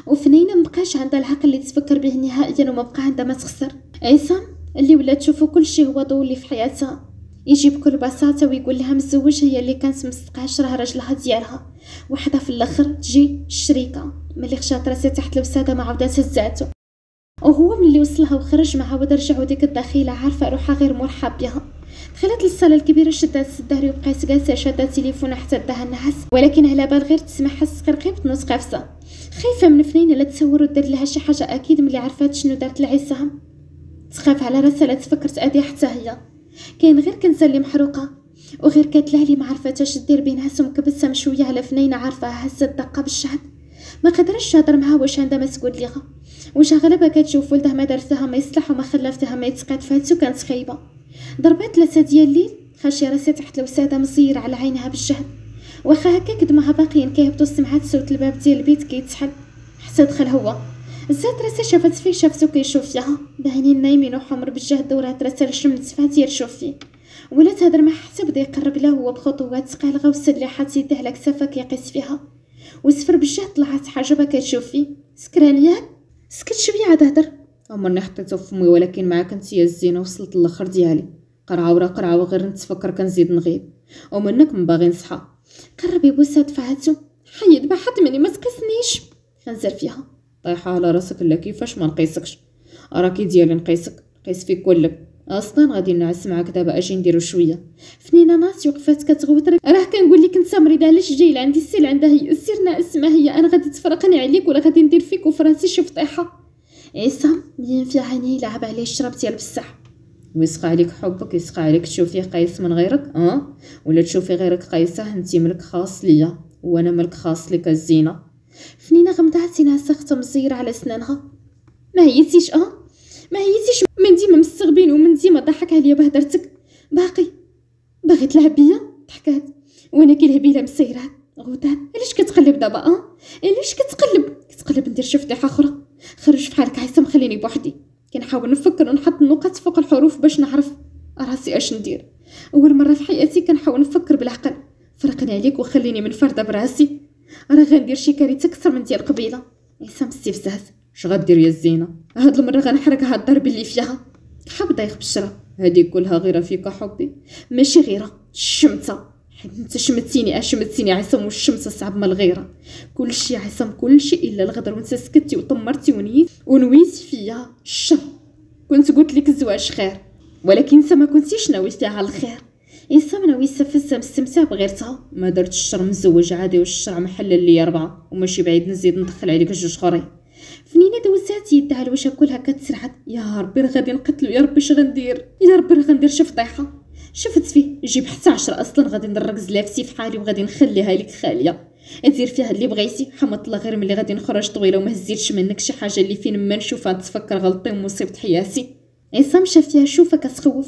وفنينه مبقاش عندها العقل اللي تفكر به نهائيا، وما بقى عندها ما تخسر. عصام اللي ولا تشوفو كل شيء هو ضو اللي في حياتها، يجي بكل بساطه ويقول لها مزوج، هي اللي كانت مستقعش راه راجلها ديالها، وحده في الاخر تجي الشريكه. ملي خشات راسها تحت الوساده ما عاودات هزاتو، وهو ملي وصلها وخرج ما عاود رجعوا ديك الدخيله عارفه روحها غير مرحب بها. دخلت للصاله الكبيره شدات السداري وبقات جالسه شاده التليفون حتى داها النعاس، ولكن على بال غير تسمع حس قرقيب تنوض قافصه خايفه من فنينه لا تصور ودير لها شي حاجه. اكيد ملي عرفات شنو دارت لعصام تخاف على راسها لا تفكر تأذي حتى هي. كاين غير كنزه اللي محروقه، وغير كتلها لي ما عرفتاش دير بينها مكبسه مشويه على فنينه عارفاها هزت دقه بالشهد. ما قدرش تهضر معها واش عندها ما تقول ليها، واش غالبا كتشوف ولدها ما دار فيها ما يصلح وما خلى فيها ما يتقاد فاتو. كانت خايبه. ضربات 3 ديال الليل خاشيه راسها تحت الوساده مصيره على عينها بالجهد، واخا هكا قدمها باقيين كيهبطوا سمعات صوت الباب ديال البيت كيتسحل. حتى دخل هو زاد راسها شافت فيه شافتو كيشوف فيها بعينين نايمين وحمر بالجهد، دورات راسها لشمت فاتيه تشوف فيه ولا تهضر معاه حتى بدا يقرب له هو بخطوات ثقيله وسد لي حات يديه على كتافها كيقيس فيها وسفر بالجهد. طلعت حاجبه كتشوف فيه سكران ياك سكت شويه عاد هضر. عمرني حطيته في فمي ولكن معاك انت يا الزينه وصلت للاخر ديالي، قرعه ورا قرعه وغير نتفكر كنزيد نغيب ومنك من باغي نصحى. قرب يبوسها دفعاتو حيد بحد مني ما تقيسنيش. خنزر فيها طايحه على راسك لا كيفاش ما نقيسكش، راكي ديالي نقيسك نقيس فيك كلك. اصلا غادي نعس معاك دابا اجي نديرو شويه. فنينه ناس وقفات كتغوت راه كنقول لك انت مريضه علاش جاي لعندي السيل عندها هي سيرنا اسمها هي انا غادي تفرقني عليك ولا غادي ندير فيك وفراسي شوف طيحه. عصام بين في عينيه لعب عليه الشراب ديال بصح. ويسقى عليك حبك يسقى عليك تشوفيه قيس من غيرك ولا تشوفي غيرك قيسه. انت ملك خاص ليا وانا ملك خاص لك الزينه. فنينه غمضات عينها ساخته مزيره على سنانها. ما هيتيش ما هيتيش من ديما مستغبين ومن ديما ضحك عليا بهدرتك باغي تلعب بيا ضحكات وانا كنلهبي لها مسيرات غوتات. علاش كتقلب دابا علاش كتقلب ندير شي فضيحه اخرى. خرج بحالك عصام خليني بوحدي. كنحاول نفكر ونحط النقط فوق الحروف باش نعرف راسي اش ندير. اول مره في حياتي كنحاول نفكر بالعقل. فرقني عليك وخليني منفرده براسي، راه غندير شي كارثه اكثر من ديال قبيله. عصام استفزاز. اش غدير يا الزينه؟ هاد المره غنحرق هاد الضرب اللي فيها. حاب ضيق بالشراب. هذه كلها غيره فيك حبي؟ ماشي غيره الشمته، حيت انت شمتيني عصام والشمته صعب من الغيره. كلشي عصام كلشي الا الغدر، وانت سكتي وطمرتي ونويتي فيا الشر. كنت قلت لك الزواج خير ولكن انت ما كنتيش ناوي فيها على الخير. عصام ناوي يستفز مستمتع بغيرتها. ما درت الشر مزوج عادي والشرع محلل لي 4 وماشي بعيد نزيد ندخل عليك 2 اخرين. فنينه دوزات يدها على الوجه كلها كتسرعد. يا ربي راه غادي نقتلو، يا ربي اش غندير، يا ربي راه غندير شي فضيحه. شفت فيه جيب حتى 10 اصلا غادي نركز لافسي في حالي وغادي نخليها لك خاليه. دير فيها اللي بغيتي حمط الله غير ملي غادي نخرج طويله وما هزيتش منك شي حاجه اللي فين ما نشوفها تفكر غلطي ومصيبه حياتي. عصام شاف فيها شوفه كتخوف.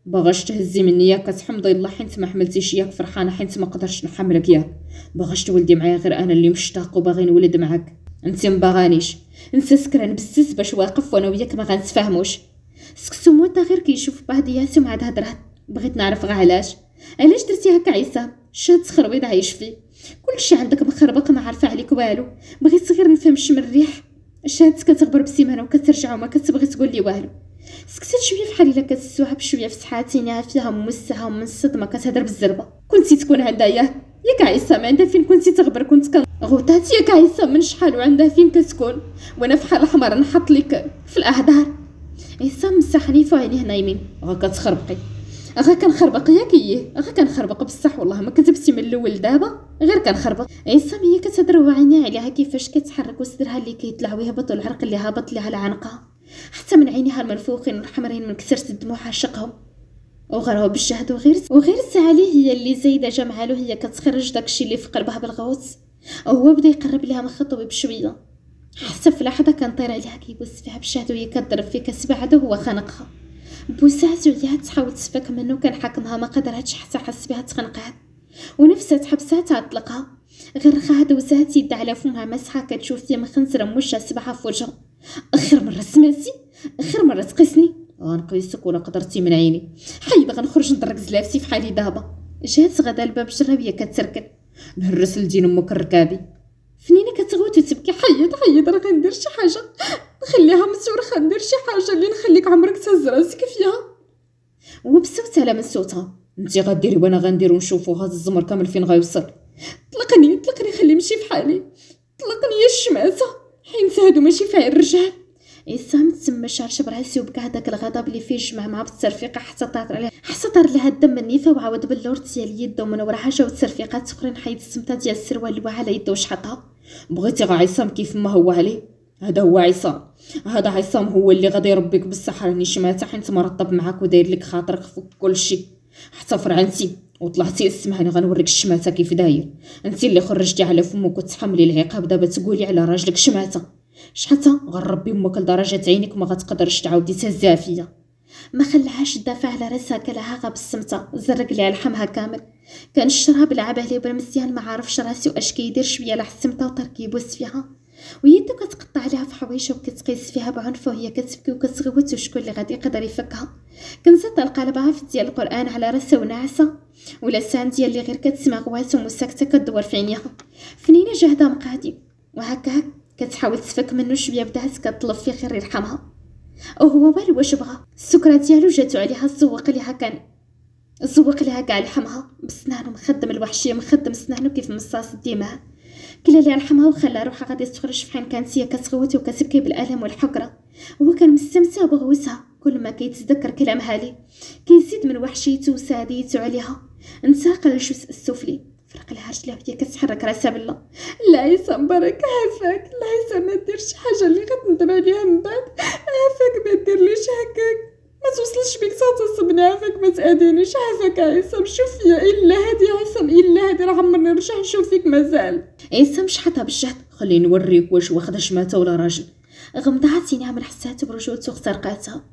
باغاش تهزي مني ياك كتحمضي الله حيت ما حملتيش ياك فرحانه حيت ما قدرتش نحملك ياك باغاش تولدي معايا غير انا اللي مشتاق وباغي نولد معاك. انت ما باغانيش انت سكران بزز باش واقف وانا وياك ما غنتفاهموش. سكتو موتا غير كيشوف بعضياتو مع هضرات. بغيت نعرف غا علاش درتي هكا عصام؟ شاد تخربيض عايش فيه كلشي عندك مخربق ما عارفه عليك والو. بغيت غير نفهم شم الريح شاد كتغبر بسيمانه وكترجع وما كتبغي تقول لي والو. سكتت شويه فحال الا كتستوعب شويه في سحاتينها فيها موسعه ومن الصدمه كتهضر بالزربه. كنتي تكون عندها ياك عصام عندها فين كنتي تغبر كنت غوتاتي ياك عصام من شحال وعندها فين كتكون وانا في حال حمر نحط لك في الاعذار. عصام مسحني في عينيه نايمين. كتخربقي كنخربق ياك كنخربق بصح والله ما كتبتي من الاول دابا غير كنخربق. عصام هي كتهضر وعينيها عليها كيفاش كتحرك وصدرها اللي كيطلع ويهبط والعرق اللي هابط لها على عنقها. حتى من عينيها المنفوخين والحمرين من كثرة الدموع عشقهم. وغراو بالجهد وغير عليه هي اللي زايده جمعالو هي كتخرج داكشي اللي في قلبها بالغوص. وهو بدا يقرب ليها من خطوه بشويه، حتى في لحظه كان طير عليها كيبوس فيها بشهد وهي كضرب فيه كسبعده وهو خنقها بوسات وعيات تحاول تفك منه. كان حاكمها ما قدرتش حتى حس بها تخنقات ونفسها تحبسها تطلقها. غير خا دوزات يد على فمها مسحه كتشوف فيه مخنزره موشها سبحه في وجهها. اخر مره سمعتي، اخر مره تقيسني. غنقيسك ولا قدرتي من عيني. حيد غنخرج ندرك زلافسي في حالي دابا. جات غدا الباب جرابيه كتركن. نهرس لدين امك الركابي. فنينه كتغوت وتبكي. حيد راه غندير شي حاجه، نخليها مسورخه، ندير شي حاجه اللي نخليك عمرك تهز راسك فيها. وبصوت على من صوتها. انتي غديري وانا غندير ونشوفوا هذا الزمر كامل فين غيوصل. طلقني خلي نمشي في حالي، طلقني يا الشماسه، حيت هادو ماشي فاعل الرجال. عصام تسمى شرشب راسي وبكى هذاك الغضب اللي فيه جمع مع بالترفيقه حتى طار لها الدم من النيفه وعاود باللورد ديال يده ومن وراها جاو ترفيقات اخرين حيد السمطه ديال السروال اللي على يده وشحطها. بغيتي غا عصام كيف ما هو عليه؟ هذا هو عصام، هذا عصام هو اللي غادي يربيك بالصح. راني شماته حيت مرطب معاك وداير لك خاطرك فوق كلشي حتى فرعنتي وطلعتي. اسمعني غنوريك الشماته كيف داير. انت اللي خرجتي على فمك وتحملي العقاب، دابا تقولي على راجلك شماته. شحال غنربي امك لدرجه عينيك ما غتقدرش تعاودي تهزها فيا. ما خلعهاش تدافع على راسها، كلها غا بالصمته زرق لي على لحمها كامل. كان الشراب لعب عليه بلا مزيان، ما عارفش راسو اش كيدير. شويه لحسمته وترك يبوس فيها ويدو كتقطع عليها في حوايجها وكتقيس فيها بعنف وهي كتبكي وكتغوت. وشكون اللي غادي يقدر يفكها؟ كنزت القلبها في ديال القران على راسها وناعسه ولسان ديال اللي غير كتسمع غوات ومسكته كدور في عينيها. فنينه جهده مقادي وهكا كتحاول تفك منه. شويه بدات كطلب فيه غير يرحمها وهو والو واش بغى. السكره ديالو جاتو عليها الزوق ليها كاع لحمها بسنانو مخدم الوحشيه، مخدم سنانو كيف مصاص الدماء. كلا اللي رحمها وخلى روحها غادي تخرج في حين كانت هي كتغوت وكتبكي بالالم والحقره. هو كان مستمتع بغوسها. كل ما كيتذكر كلامها ليه كيزيد من وحشيته وساديته عليها. انتقل للجزء السفلي، فرق لها رجلها وهي كتحرك راسها بالله. لا عصام برك عافاك، لا عصام ما دير شي حاجه اللي غتندم عليها من بعد. عافاك ما ديرليش هكاك، ما توصلش بيك تصبني. عافاك ما تاذينيش. عافاك عصام، شوف فيا الا هادي. عصام الا هادي راه عمرني نرجع نشوف فيك مازال. عصام شحطها بالجهد. خليني نوريك واش واخده شماته ولا راجل. غمضات عينيها من حسات برجولته واخترقاتها.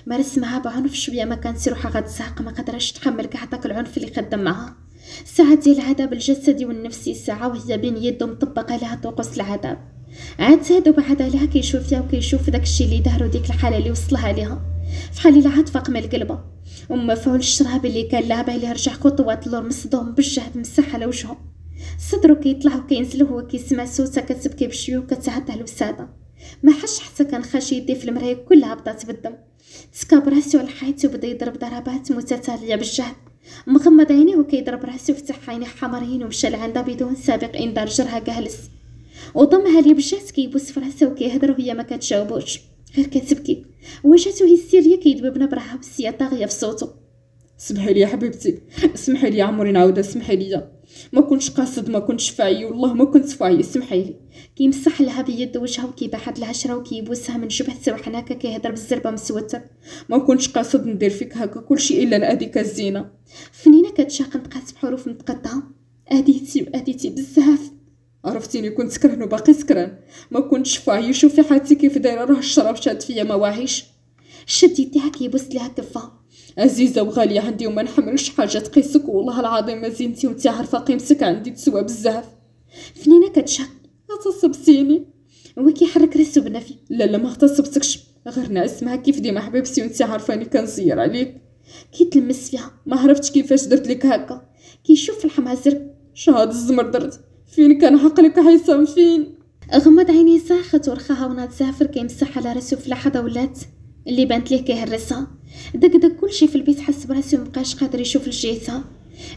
مارس معها بعنف. شويه ما كانت روحها غتزهق، ما قدرش تحمل كاع داك العنف اللي خدم معها. ساعه ديال العذاب الجسدي والنفسي، ساعه وهي بين يده مطبقه لها طقوس العذاب. عاد زاد وبعد عليها كيشوف فيها وكيشوف داكشي اللي دارو، ديك الحاله اللي وصلها ليها في حال العاطفه قمل قلبه. ومفعول الشراب اللي كان لعب عليه رجع خطوات اللور مصدوم بالجهد مسح على وجهه. صدرو كيطلع وكينزل وهو كيسمع صوتها كتبكي بشويه وكتعد على الوساده. ما حش حتى كان خاشي يديه في المرايه كلها بطات بالدم. تسكاب راسو على الحيط وبدا يضرب ضربات متتاليه بالجهد. مغمض عينيه وكيضرب راسو وفتح عينيه حمرين ومشى لعندها بدون سابق انذار. جرها جالس وضمها لي بالجهد كيبوس في راسها وكيهضر وهي ما كتجاوبوش غير كتبكي. وجهته هستيريه كيدوي بنبره وسيه طاغيه في صوته. سمحي لي يا حبيبتي، اسمحي لي عمري نعاود. اسمحي لي، ما كنتش قاصد، ما كنتش فاعي، والله ما كنت فاعي. اسمحي لي. كيمسح لها بيد وجهها وكيبحث لها شرا وكيبوسها من جبهتها وحناكه كيهضر بالزربه مسوته. ما كنتش قاصد ندير فيك هكا كلشي الا ناديك الزينه. فنينه كتشاق نطقات بحروف متقطعه. اديتي بزاف. عرفتيني كنت سكران وباقي سكران، ما كنتش فاعي. شوفي حالتي كيف دايره، راه الشراب شاد فيا ما واعيش. شد يديها كيبوس لها كفها. عزيزه وغاليه عندي وما نحملش حاجه تقيسك، والله العظيم ما زينتي وانت عارفه قيمتك عندي تسوى بزاف. فنينه كتشق. غتصبتيني. هو كيحرك راسو بنفي. لا ما اغتصبتكش، غير ناعس معاك كيف ديما حبيبتي وانت عارفاني كنزير عليك. كيتلمس فيها. ما عرفتش كيفاش درت لك هكا. كيشوف في الحمازر. شهاد الزمر درت فين كان عقلك عصام فين؟ غمض عينيه ساخت ورخاها وناض زافر كيمسح على راسو. في لحظه ولات اللي بانت ليه كيهرسها. داك كلشي في البيت حس براسو مبقاش قادر يشوف لجهتها.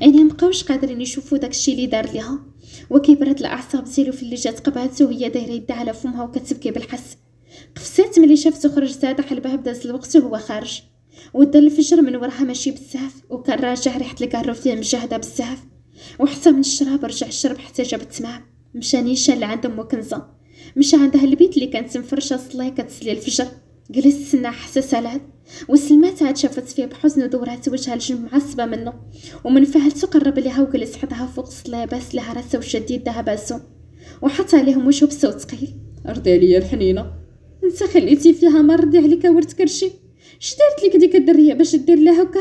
عينيه مبقاوش قادرين يشوفوا داكشي اللي دار ليها. وكيبرد الاعصاب ديالو في اللي جات قباتو وهي دايره يدها على فمها وكتبكي بالحس. قفزات ملي شافتو خرج زاد حلبها بداز الوقت وهو خارج. ودا الفجر من وراها ماشي بزاف وكان راجع ريحه الكارو فيه مجهده بزاف. وحتى من الشراب رجع الشرب حتى جاب التمام. مشى نيشان لعند ام كنزه، مشى عندها البيت اللي كانت مفرشه صلاه كتسلي الفجر. جلست سنة حتى سالات، وسلمات عاد شافت فيه بحزن ودورات وجهها الجنب معصبة منه، ومن فهلتو قرب ليها وجلس حدها فوق الصلاباس لها راسه وشديد دها باسو، وحط عليهم وجهه بصوت ثقيل. ارضي عليا الحنينه، انت خليتي فيها ما ردي عليك ورت كرشي، اش دارت لك ديك الدريه باش دير لها هكا؟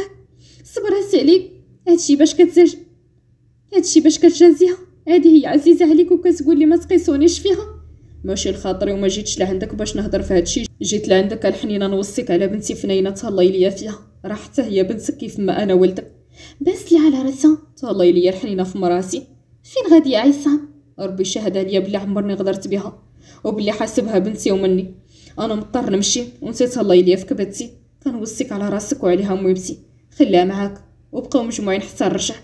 صبرات عليك، هادشي باش كتجازيها، هادي هي عزيزه عليك وكتقول لي ما تقيسونيش فيها. ماشي الخاطري وما جيتش لعندك باش نهضر في هادشي، جيت لعندك الحنينه نوصيك على بنتي فنينه تهلاي ليا فيها، راه حتى هي بنتك كيف ما انا ولدك. بس لي على راسها، تهلاي ليا الحنينه في مراسي. فين غادي يا عصام؟ ربي شهد عليا بلي عمرني غدرت بها وبلي حاسبها بنتي ومني، انا مضطر نمشي وانت تهلاي ليا في كبدتي، كنوصيك على راسك وعليها ميمتي، خليها معاك وبقاو مجموعين حتى نرجع.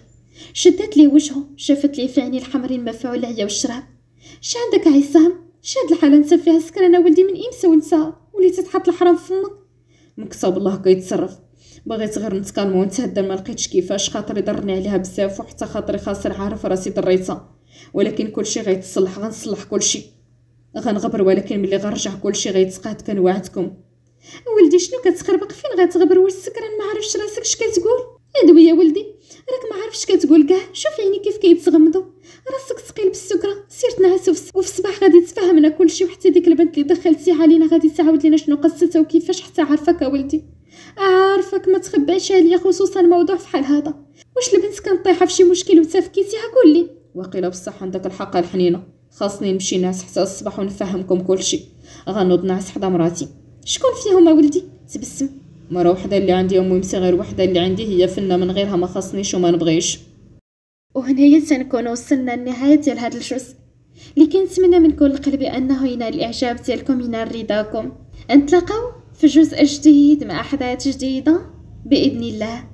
شدت لي وجهه، شافت لي في عيني الحمرين مفعول هي والشراب. اش عندك عصام؟ شاد الحاله انت فيها سكرانه ولدي من امتى وانت وليتي تحط الحرام في فمك؟ مكتب الله كيتصرف، بغيت غير نتكلم ونتهدى، ما لقيتش كيفاش، خاطري ضرني عليها بزاف وحتى خاطري خاسر عارف راسي ضريتها، ولكن كلشي غيتصلح، غنصلح كلشي، غنغبر، ولكن ملي غنرجع كلشي غيتقاد كنوعدكم. ولدي شنو كتخربق؟ فين غتغبر؟ واش سكران ما عارفش راسك اش كتقول؟ ادوي يا ولدي، راك ما عارفش كتقول كاع، شوف عيني كيف كيتزغمضوا، راسك ثقيل بالسكره، سير تنعس وفي الصباح غادي تفهمنا كلشي، وحتى ديك البنت اللي دخلتيها علينا غادي تعاود لنا شنو قصتها وكيفاش حتى عارفك ولدي، عارفك ما تخبعش عليا خصوصا موضوع فحال هذا. واش البنت كانت طايحه فشي مشكل وتفكيتيها؟ قول لي. واقيلا بصح عندك الحق الحنينه، خاصني نمشي نعس حتى الصباح ونفهمكم كلشي، غنوض نعس حدا مراتي. شكون فيهم ولدي؟ تبسم. مرة وحده اللي عندي وميمتي، غير وحده اللي عندي هي فنه، من غيرها ما خاصنيش وما نبغيش. وهنايا تنكون وصلنا لنهايه ديال هذا الجزء اللي كنتمنى من كل قلبي انه ينال الاعجاب ديالكم، ينال رضاكم. نتلاقاو في جزء جديد مع احداث جديده باذن الله.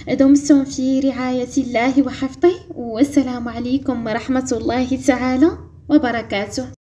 دمتم في رعايه الله وحفظه، والسلام عليكم ورحمه الله تعالى وبركاته.